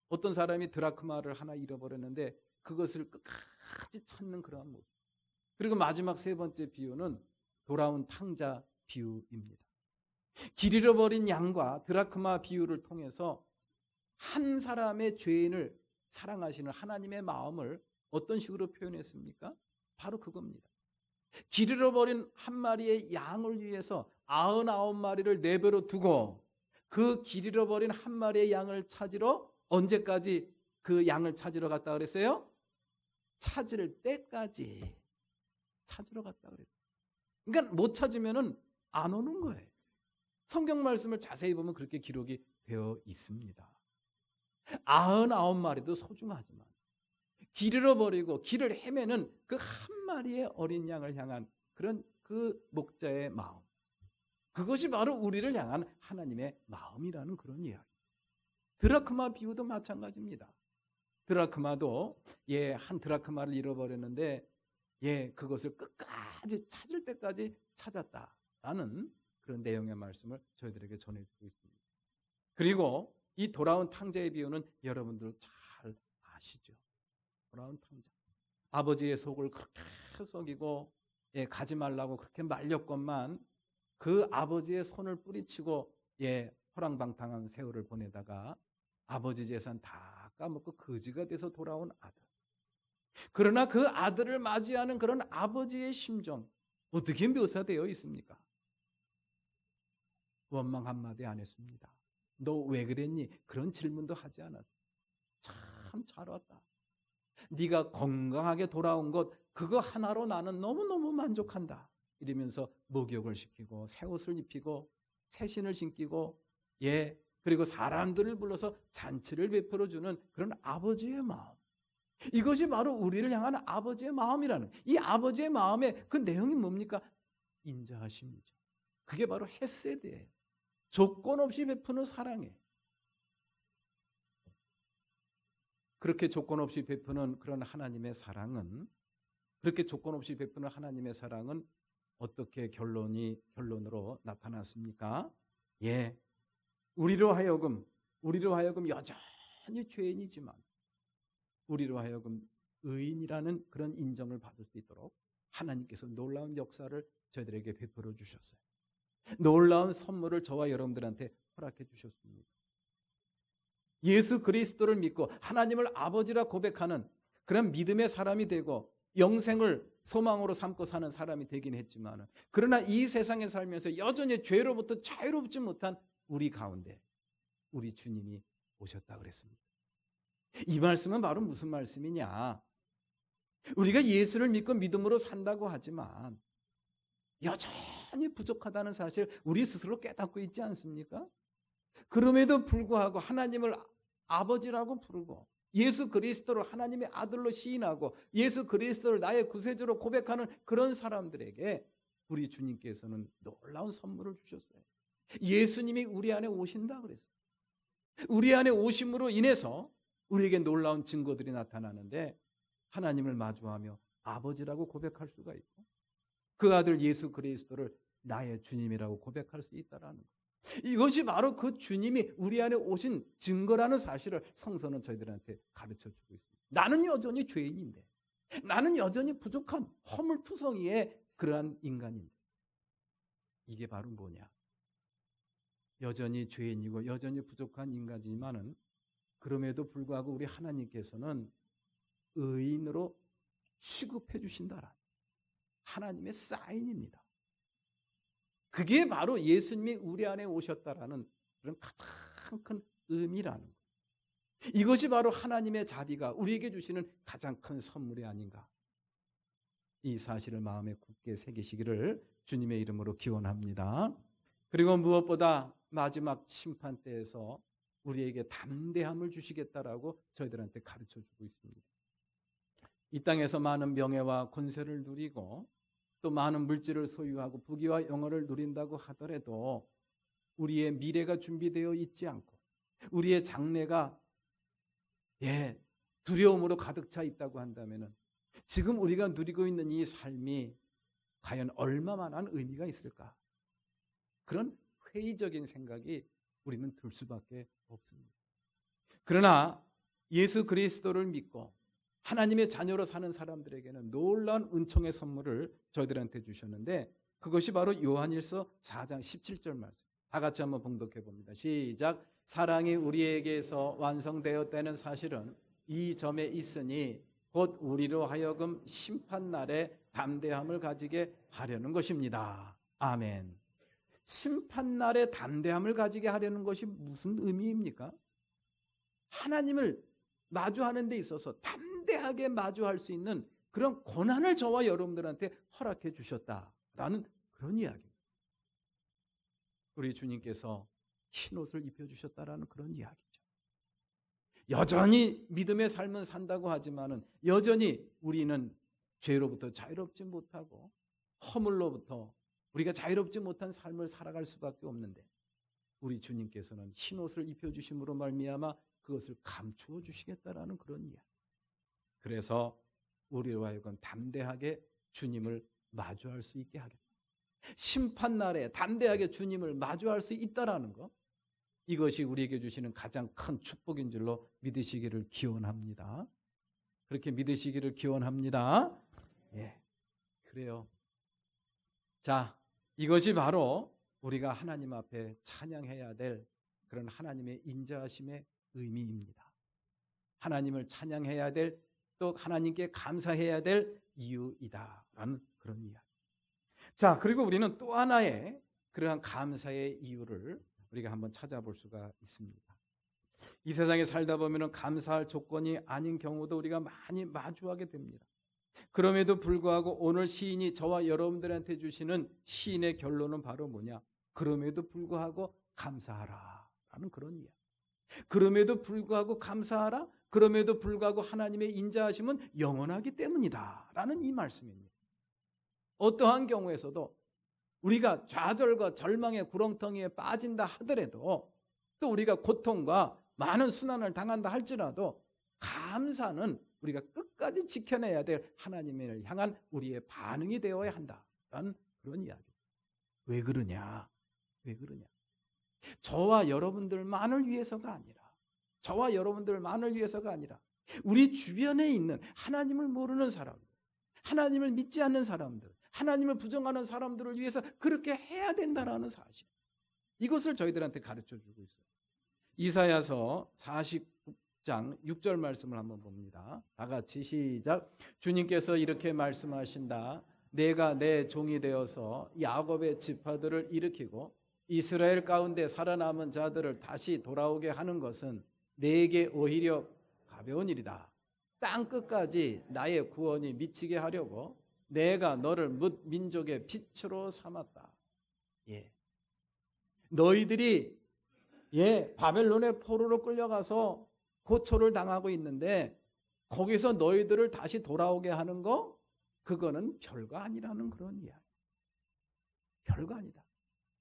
어떤 사람이 드라크마를 하나 잃어버렸는데 그것을 끝까지 찾는 그러한 모습. 그리고 마지막 세 번째 비유는 돌아온 탕자 비유입니다. 길 잃어버린 양과 드라크마 비유를 통해서 한 사람의 죄인을 사랑하시는 하나님의 마음을 어떤 식으로 표현했습니까? 바로 그겁니다. 길 잃어버린 한 마리의 양을 위해서 99마리를 내버려 두고 그 길 잃어버린 한 마리의 양을 찾으러 언제까지 그 양을 찾으러 갔다 그랬어요? 찾을 때까지 찾으러 갔다 그랬어요. 그러니까 못 찾으면은 안 오는 거예요. 성경 말씀을 자세히 보면 그렇게 기록이 되어 있습니다. 99마리도 소중하지만 길 잃어버리고 길을 헤매는 그 한 마리의 어린 양을 향한 그런 그 목자의 마음, 그것이 바로 우리를 향한 하나님의 마음이라는 그런 이야기. 드라크마 비유도 마찬가지입니다. 드라크마도 한 드라크마를 잃어버렸는데 그것을 끝까지 찾을 때까지 찾았다라는 그런 내용의 말씀을 저희들에게 전해주고 있습니다. 그리고 이 돌아온 탕자의 비유는 여러분들 잘 아시죠? 돌아온 탕자. 아버지의 속을 그렇게 썩이고 가지 말라고 그렇게 말렸건만 그 아버지의 손을 뿌리치고 호랑방탕한 세월을 보내다가 아버지 재산 다 까먹고 거지가 돼서 돌아온 아들. 그러나 그 아들을 맞이하는 그런 아버지의 심정 어떻게 묘사되어 있습니까? 원망 한마디 안 했습니다. 너 왜 그랬니? 그런 질문도 하지 않았어요. 참 잘 왔다. 네가 건강하게 돌아온 것 그거 하나로 나는 너무너무 만족한다. 이러면서 목욕을 시키고 새 옷을 입히고 새 신을 신기고 그리고 사람들을 불러서 잔치를 베풀어주는 그런 아버지의 마음. 이것이 바로 우리를 향한 아버지의 마음이라는, 이 아버지의 마음의 그 내용이 뭡니까? 인자하심이죠. 그게 바로 헤세드예요. 조건 없이 베푸는 사랑이에요. 그렇게 조건 없이 베푸는 그런 하나님의 사랑은, 그렇게 조건 없이 베푸는 하나님의 사랑은 어떻게 결론으로 나타났습니까? 우리로 하여금 여전히 죄인이지만 우리로 하여금 의인이라는 그런 인정을 받을 수 있도록 하나님께서 놀라운 역사를 저희들에게 베풀어 주셨어요. 놀라운 선물을 저와 여러분들한테 허락해 주셨습니다. 예수 그리스도를 믿고 하나님을 아버지라 고백하는 그런 믿음의 사람이 되고 영생을 소망으로 삼고 사는 사람이 되긴 했지만, 그러나 이 세상에 살면서 여전히 죄로부터 자유롭지 못한 우리 가운데 우리 주님이 오셨다 그랬습니다. 이 말씀은 바로 무슨 말씀이냐? 우리가 예수를 믿고 믿음으로 산다고 하지만 여전히 부족하다는 사실 우리 스스로 깨닫고 있지 않습니까? 그럼에도 불구하고 하나님을 아버지라고 부르고 예수 그리스도를 하나님의 아들로 시인하고 예수 그리스도를 나의 구세주로 고백하는 그런 사람들에게 우리 주님께서는 놀라운 선물을 주셨어요. 예수님이 우리 안에 오신다 그랬어요. 우리 안에 오심으로 인해서 우리에게 놀라운 증거들이 나타나는데, 하나님을 마주하며 아버지라고 고백할 수가 있고 그 아들 예수 그리스도를 나의 주님이라고 고백할 수 있다라는 것. 이것이 바로 그 주님이 우리 안에 오신 증거라는 사실을 성서는 저희들한테 가르쳐주고 있습니다. 나는 여전히 죄인인데, 나는 여전히 부족한 허물투성이의 그러한 인간인데, 이게 바로 뭐냐? 여전히 죄인이고 여전히 부족한 인간이지만은 그럼에도 불구하고 우리 하나님께서는 의인으로 취급해 주신다라는 하나님의 사인입니다. 그게 바로 예수님이 우리 안에 오셨다라는 그런 가장 큰 의미라는 거예요. 이것이 바로 하나님의 자비가 우리에게 주시는 가장 큰 선물이 아닌가. 이 사실을 마음에 굳게 새기시기를 주님의 이름으로 기원합니다. 그리고 무엇보다 마지막 심판 때에서 우리에게 담대함을 주시겠다라고 저희들한테 가르쳐주고 있습니다. 이 땅에서 많은 명예와 권세를 누리고 또 많은 물질을 소유하고 부귀와 영화를 누린다고 하더라도 우리의 미래가 준비되어 있지 않고 우리의 장래가 두려움으로 가득 차 있다고 한다면 지금 우리가 누리고 있는 이 삶이 과연 얼마만한 의미가 있을까? 그런 회의적인 생각이 우리는 들 수밖에 없습니다. 그러나 예수 그리스도를 믿고 하나님의 자녀로 사는 사람들에게는 놀라운 은총의 선물을 저희들한테 주셨는데, 그것이 바로 요한일서 4장 17절 말씀. 다 같이 한번 봉독해 봅니다. 시작. 사랑이 우리에게서 완성되었다는 사실은 이 점에 있으니 곧 우리로 하여금 심판날에 담대함을 가지게 하려는 것입니다. 아멘. 심판날에 담대함을 가지게 하려는 것이 무슨 의미입니까? 하나님을 마주하는 데 있어서 담대하게 마주할 수 있는 그런 권한을 저와 여러분들한테 허락해 주셨다라는 그런 이야기입니다. 우리 주님께서 흰옷을 입혀주셨다라는 그런 이야기죠. 여전히 믿음의 삶은 산다고 하지만은 여전히 우리는 죄로부터 자유롭지 못하고 허물로부터 우리가 자유롭지 못한 삶을 살아갈 수밖에 없는데, 우리 주님께서는 흰옷을 입혀주심으로 말미암아 그것을 감추어 주시겠다라는 그런 이야기. 그래서 우리로 하여금 담대하게 주님을 마주할 수 있게 하겠다. 심판날에 담대하게 주님을 마주할 수 있다라는 것, 이것이 우리에게 주시는 가장 큰 축복인 줄로 믿으시기를 기원합니다. 그렇게 믿으시기를 기원합니다. 예, 그래요. 자, 이것이 바로 우리가 하나님 앞에 찬양해야 될 그런 하나님의 인자하심의 의미입니다. 하나님을 찬양해야 될, 또 하나님께 감사해야 될 이유이다라는 그런 이야기. 자, 그리고 우리는 또 하나의 그러한 감사의 이유를 우리가 한번 찾아볼 수가 있습니다. 이 세상에 살다 보면 감사할 조건이 아닌 경우도 우리가 많이 마주하게 됩니다. 그럼에도 불구하고 오늘 시인이 저와 여러분들한테 주시는 시인의 결론은 바로 뭐냐? 그럼에도 불구하고 감사하라 라는 그런 이야기. 그럼에도 불구하고 감사하라, 그럼에도 불구하고 하나님의 인자하심은 영원하기 때문이다 라는 이 말씀입니다. 어떠한 경우에서도 우리가 좌절과 절망의 구렁텅이에 빠진다 하더라도, 또 우리가 고통과 많은 순환을 당한다 할지라도 감사는 우리가 끝까지 지켜내야 될 하나님을 향한 우리의 반응이 되어야 한다라는 그런 이야기. 왜 그러냐? 왜 그러냐? 저와 여러분들만을 위해서가 아니라, 저와 여러분들만을 위해서가 아니라 우리 주변에 있는 하나님을 모르는 사람들, 하나님을 믿지 않는 사람들, 하나님을 부정하는 사람들을 위해서 그렇게 해야 된다는 사실, 이것을 저희들한테 가르쳐주고 있어요. 이사야서 49장 6절 말씀을 한번 봅니다. 다 같이 시작. 주님께서 이렇게 말씀하신다. 내가 내 종이 되어서 야곱의 지파들을 일으키고 이스라엘 가운데 살아남은 자들을 다시 돌아오게 하는 것은 내게 오히려 가벼운 일이다. 땅 끝까지 나의 구원이 미치게 하려고 내가 너를 뭇 민족의 빛으로 삼았다. 예. 너희들이 바벨론의 포로로 끌려가서 고초를 당하고 있는데 거기서 너희들을 다시 돌아오게 하는 거, 그거는 별거 아니라는 그런 이야기. 별거 아니다.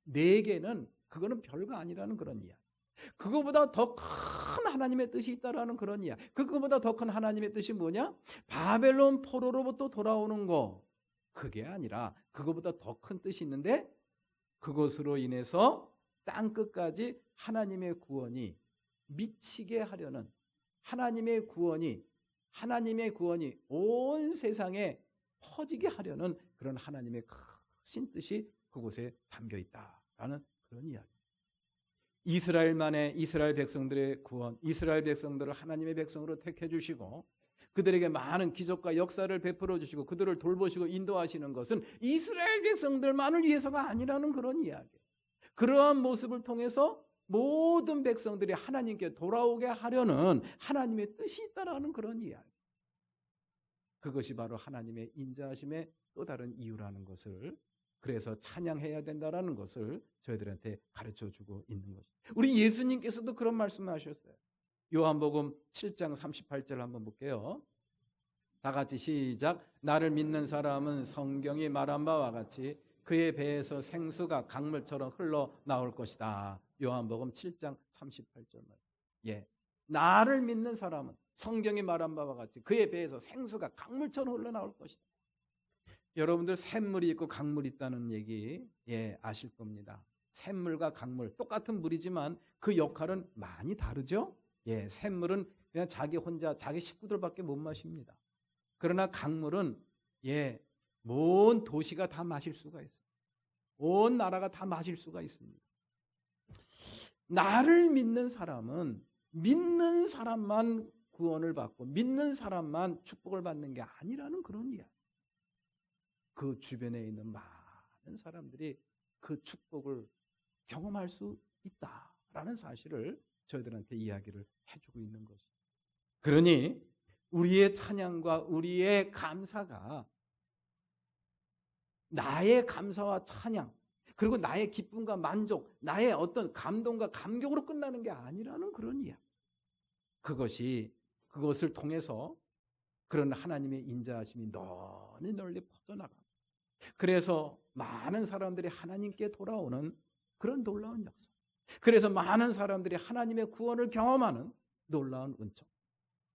내게는 그거는 별거 아니라는 그런 이야기. 그거보다 더 큰 하나님의 뜻이 있다라는 그런 이야기. 그거보다 더 큰 하나님의 뜻이 뭐냐? 바벨론 포로로부터 돌아오는 거, 그게 아니라 그거보다 더 큰 뜻이 있는데, 그것으로 인해서 땅 끝까지 하나님의 구원이 미치게 하려는, 하나님의 구원이 온 세상에 퍼지게 하려는 그런 하나님의 크신 뜻이 그곳에 담겨 있다라는 그런 이야기. 이스라엘만의, 이스라엘 백성들의 구원, 이스라엘 백성들을 하나님의 백성으로 택해 주시고 그들에게 많은 기적과 역사를 베풀어 주시고 그들을 돌보시고 인도하시는 것은 이스라엘 백성들만을 위해서가 아니라는 그런 이야기. 그러한 모습을 통해서 모든 백성들이 하나님께 돌아오게 하려는 하나님의 뜻이 있다라는 그런 이야기. 그것이 바로 하나님의 인자하심의 또 다른 이유라는 것을, 그래서 찬양해야 된다라는 것을 저희들한테 가르쳐주고 있는 것입니다. 우리 예수님께서도 그런 말씀을 하셨어요. 요한복음 7장 38절 한번 볼게요. 다 같이 시작. 나를 믿는 사람은 성경이 말한 바와 같이 그의 배에서 생수가 강물처럼 흘러나올 것이다. 요한복음 7장 38절 말. 예, 나를 믿는 사람은 성경이 말한 바와 같이 그의 배에서 생수가 강물처럼 흘러나올 것이다. 여러분들 샘물이 있고 강물이 있다는 얘기 아실 겁니다. 샘물과 강물 똑같은 물이지만 그 역할은 많이 다르죠. 샘물은 그냥 자기 혼자 자기 식구들밖에 못 마십니다. 그러나 강물은 온 도시가 다 마실 수가 있어요. 온 나라가 다 마실 수가 있습니다. 나를 믿는 사람은 믿는 사람만 구원을 받고 믿는 사람만 축복을 받는 게 아니라는 그런 이야기. 그 주변에 있는 많은 사람들이 그 축복을 경험할 수 있다라는 사실을 저희들한테 이야기를 해주고 있는 것이죠. 그러니 우리의 찬양과 우리의 감사가 나의 감사와 찬양, 그리고 나의 기쁨과 만족, 나의 어떤 감동과 감격으로 끝나는 게 아니라는 그런 이야기. 그것을 통해서 그런 하나님의 인자하심이 널리 퍼져나가. 그래서 많은 사람들이 하나님께 돌아오는 그런 놀라운 역사. 그래서 많은 사람들이 하나님의 구원을 경험하는 놀라운 은총.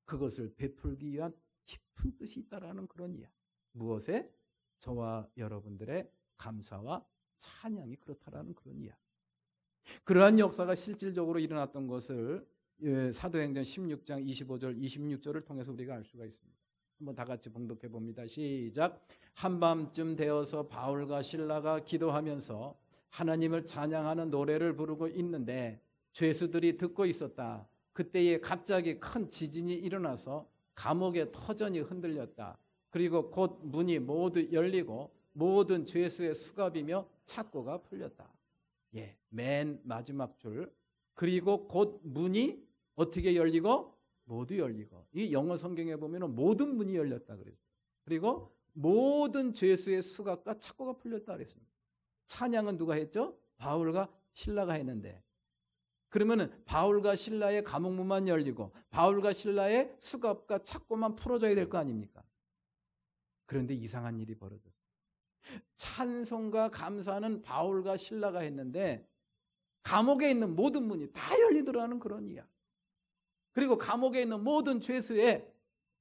그것을 베풀기 위한 깊은 뜻이 있다라는 그런 이야기. 무엇에? 저와 여러분들의 감사와 찬양이 그렇다라는 그런 이야기. 그러한 역사가 실질적으로 일어났던 것을 사도행전 16장 25절 26절을 통해서 우리가 알 수가 있습니다. 한번 다 같이 봉독해 봅니다. 시작. 한밤쯤 되어서 바울과 실라가 기도하면서 하나님을 찬양하는 노래를 부르고 있는데 죄수들이 듣고 있었다. 그때에 갑자기 큰 지진이 일어나서 감옥의 터전이 흔들렸다. 그리고 곧 문이 모두 열리고 모든 죄수의 수갑이며 착고가 풀렸다. 맨 마지막 줄. 그리고 곧 문이 어떻게 열리고 모두 열리고. 이 영어 성경에 보면은 모든 문이 열렸다 그랬어요. 그리고 모든 죄수의 수갑과 착고가 풀렸다 그랬습니다. 찬양은 누가 했죠? 바울과 실라가 했는데, 그러면은 바울과 실라의 감옥문만 열리고 바울과 실라의 수갑과 착고만 풀어져야 될 거 아닙니까? 그런데 이상한 일이 벌어졌어요. 찬송과 감사는 바울과 실라가 했는데 감옥에 있는 모든 문이 다 열리더라는 그런 이야기. 그리고 감옥에 있는 모든 죄수의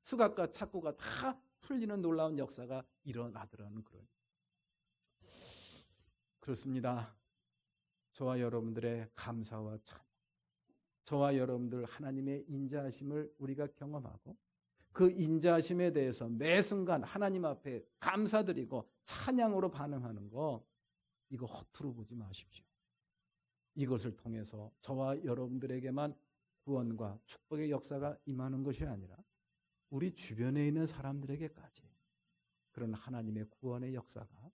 수갑과 착고가 다 풀리는 놀라운 역사가 일어나더라는 그런. 그렇습니다. 저와 여러분들의 감사와 찬양, 저와 여러분들 하나님의 인자하심을 우리가 경험하고 그 인자하심에 대해서 매 순간 하나님 앞에 감사드리고 찬양으로 반응하는 거, 이거 허투루 보지 마십시오. 이것을 통해서 저와 여러분들에게만 구원과 축복의 역사가 임하는 것이 아니라 우리 주변에 있는 사람들에게까지 그런 하나님의 구원의 역사가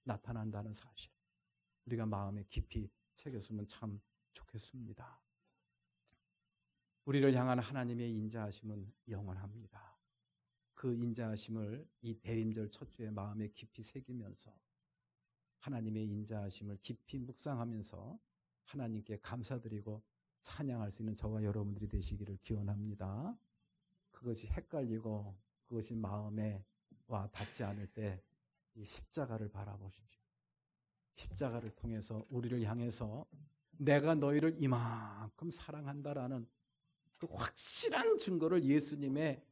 나타난다는 사실, 우리가 마음에 깊이 새겼으면 참 좋겠습니다. 우리를 향한 하나님의 인자하심은 영원합니다. 그 인자하심을 이 대림절 첫 주에 마음에 깊이 새기면서 하나님의 인자하심을 깊이 묵상하면서 하나님께 감사드리고 찬양할 수 있는 저와 여러분들이 되시기를 기원합니다. 그것이 헷갈리고 그것이 마음에 와 닿지 않을 때 이 십자가를 바라보십시오. 십자가를 통해서 우리를 향해서 내가 너희를 이만큼 사랑한다라는 그 확실한 증거를 예수님의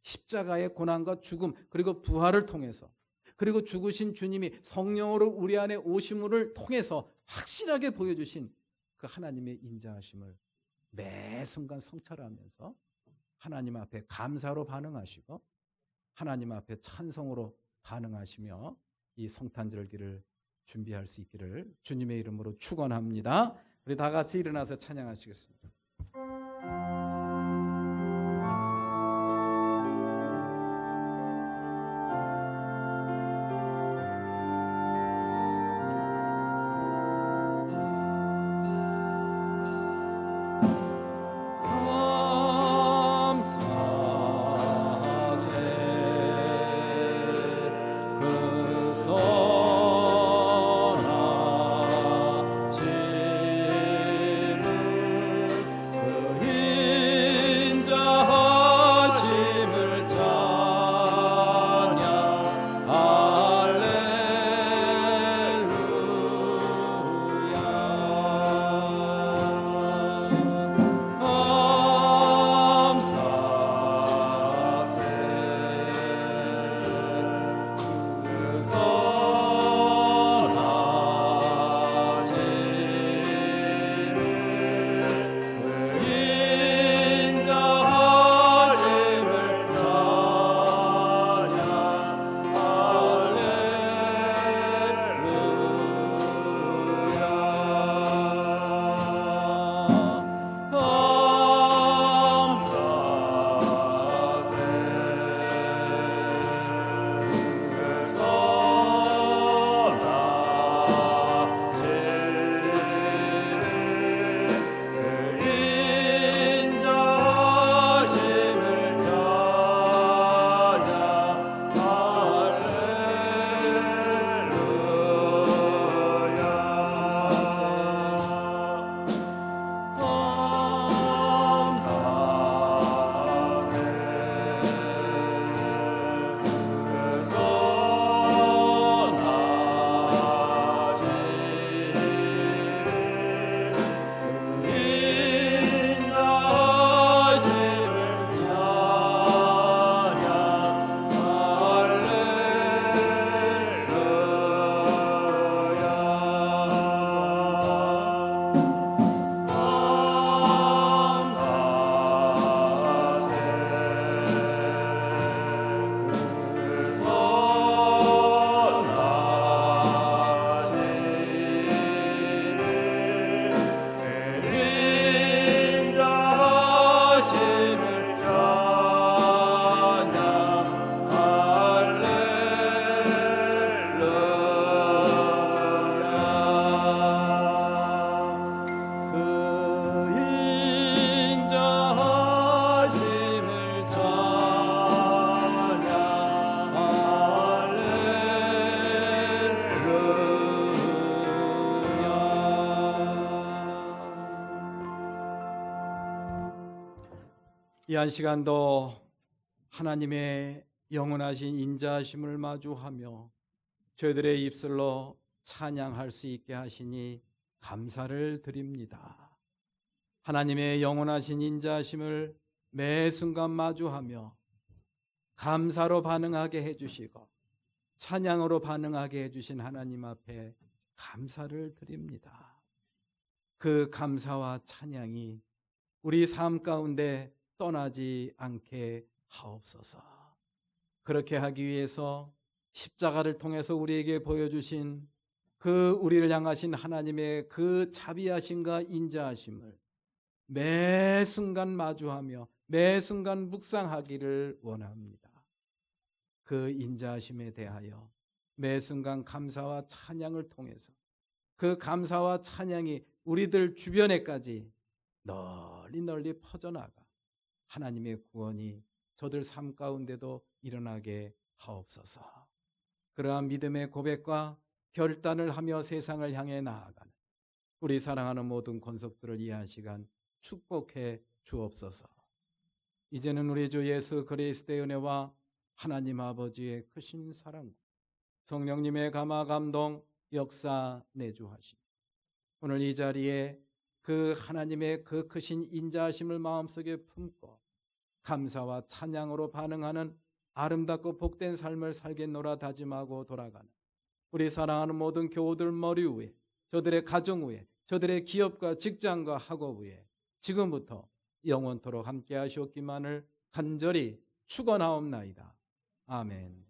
십자가의 고난과 죽음 그리고 부활을 통해서, 그리고 죽으신 주님이 성령으로 우리 안에 오심을 통해서 확실하게 보여주신 그 하나님의 인자하심을 매 순간 성찰하면서 하나님 앞에 감사로 반응하시고 하나님 앞에 찬송으로 반응하시며 이 성탄절기를 준비할 수 있기를 주님의 이름으로 축원합니다. 우리 다 같이 일어나서 찬양하시겠습니다. 그 이 한 시간도 하나님의 영원하신 인자하심을 마주하며 저희들의 입술로 찬양할 수 있게 하시니 감사를 드립니다. 하나님의 영원하신 인자하심을 매 순간 마주하며 감사로 반응하게 해주시고 찬양으로 반응하게 해주신 하나님 앞에 감사를 드립니다. 그 감사와 찬양이 우리 삶 가운데 떠나지 않게 하옵소서. 그렇게 하기 위해서 십자가를 통해서 우리에게 보여주신 그 우리를 향하신 하나님의 그 자비하심과 인자하심을 매 순간 마주하며 매 순간 묵상하기를 원합니다. 그 인자하심에 대하여 매 순간 감사와 찬양을 통해서 그 감사와 찬양이 우리들 주변에까지 널리 퍼져나가 하나님의 구원이 저들 삶 가운데도 일어나게 하옵소서. 그러한 믿음의 고백과 결단을 하며 세상을 향해 나아가는 우리 사랑하는 모든 권속들을 이 한 시간 축복해 주옵소서. 이제는 우리 주 예수 그리스도의 은혜와 하나님 아버지의 크신 사랑, 성령님의 감화 감동 역사 내주하심, 오늘 이 자리에 그 하나님의 그 크신 인자하심을 마음속에 품고 감사와 찬양으로 반응하는 아름답고 복된 삶을 살겠노라 다짐하고 돌아가는 우리 사랑하는 모든 교우들 머리 위에, 저들의 가정 위에, 저들의 기업과 직장과 학업 위에 지금부터 영원토록 함께 하시옵기만을 간절히 축원하옵나이다. 아멘.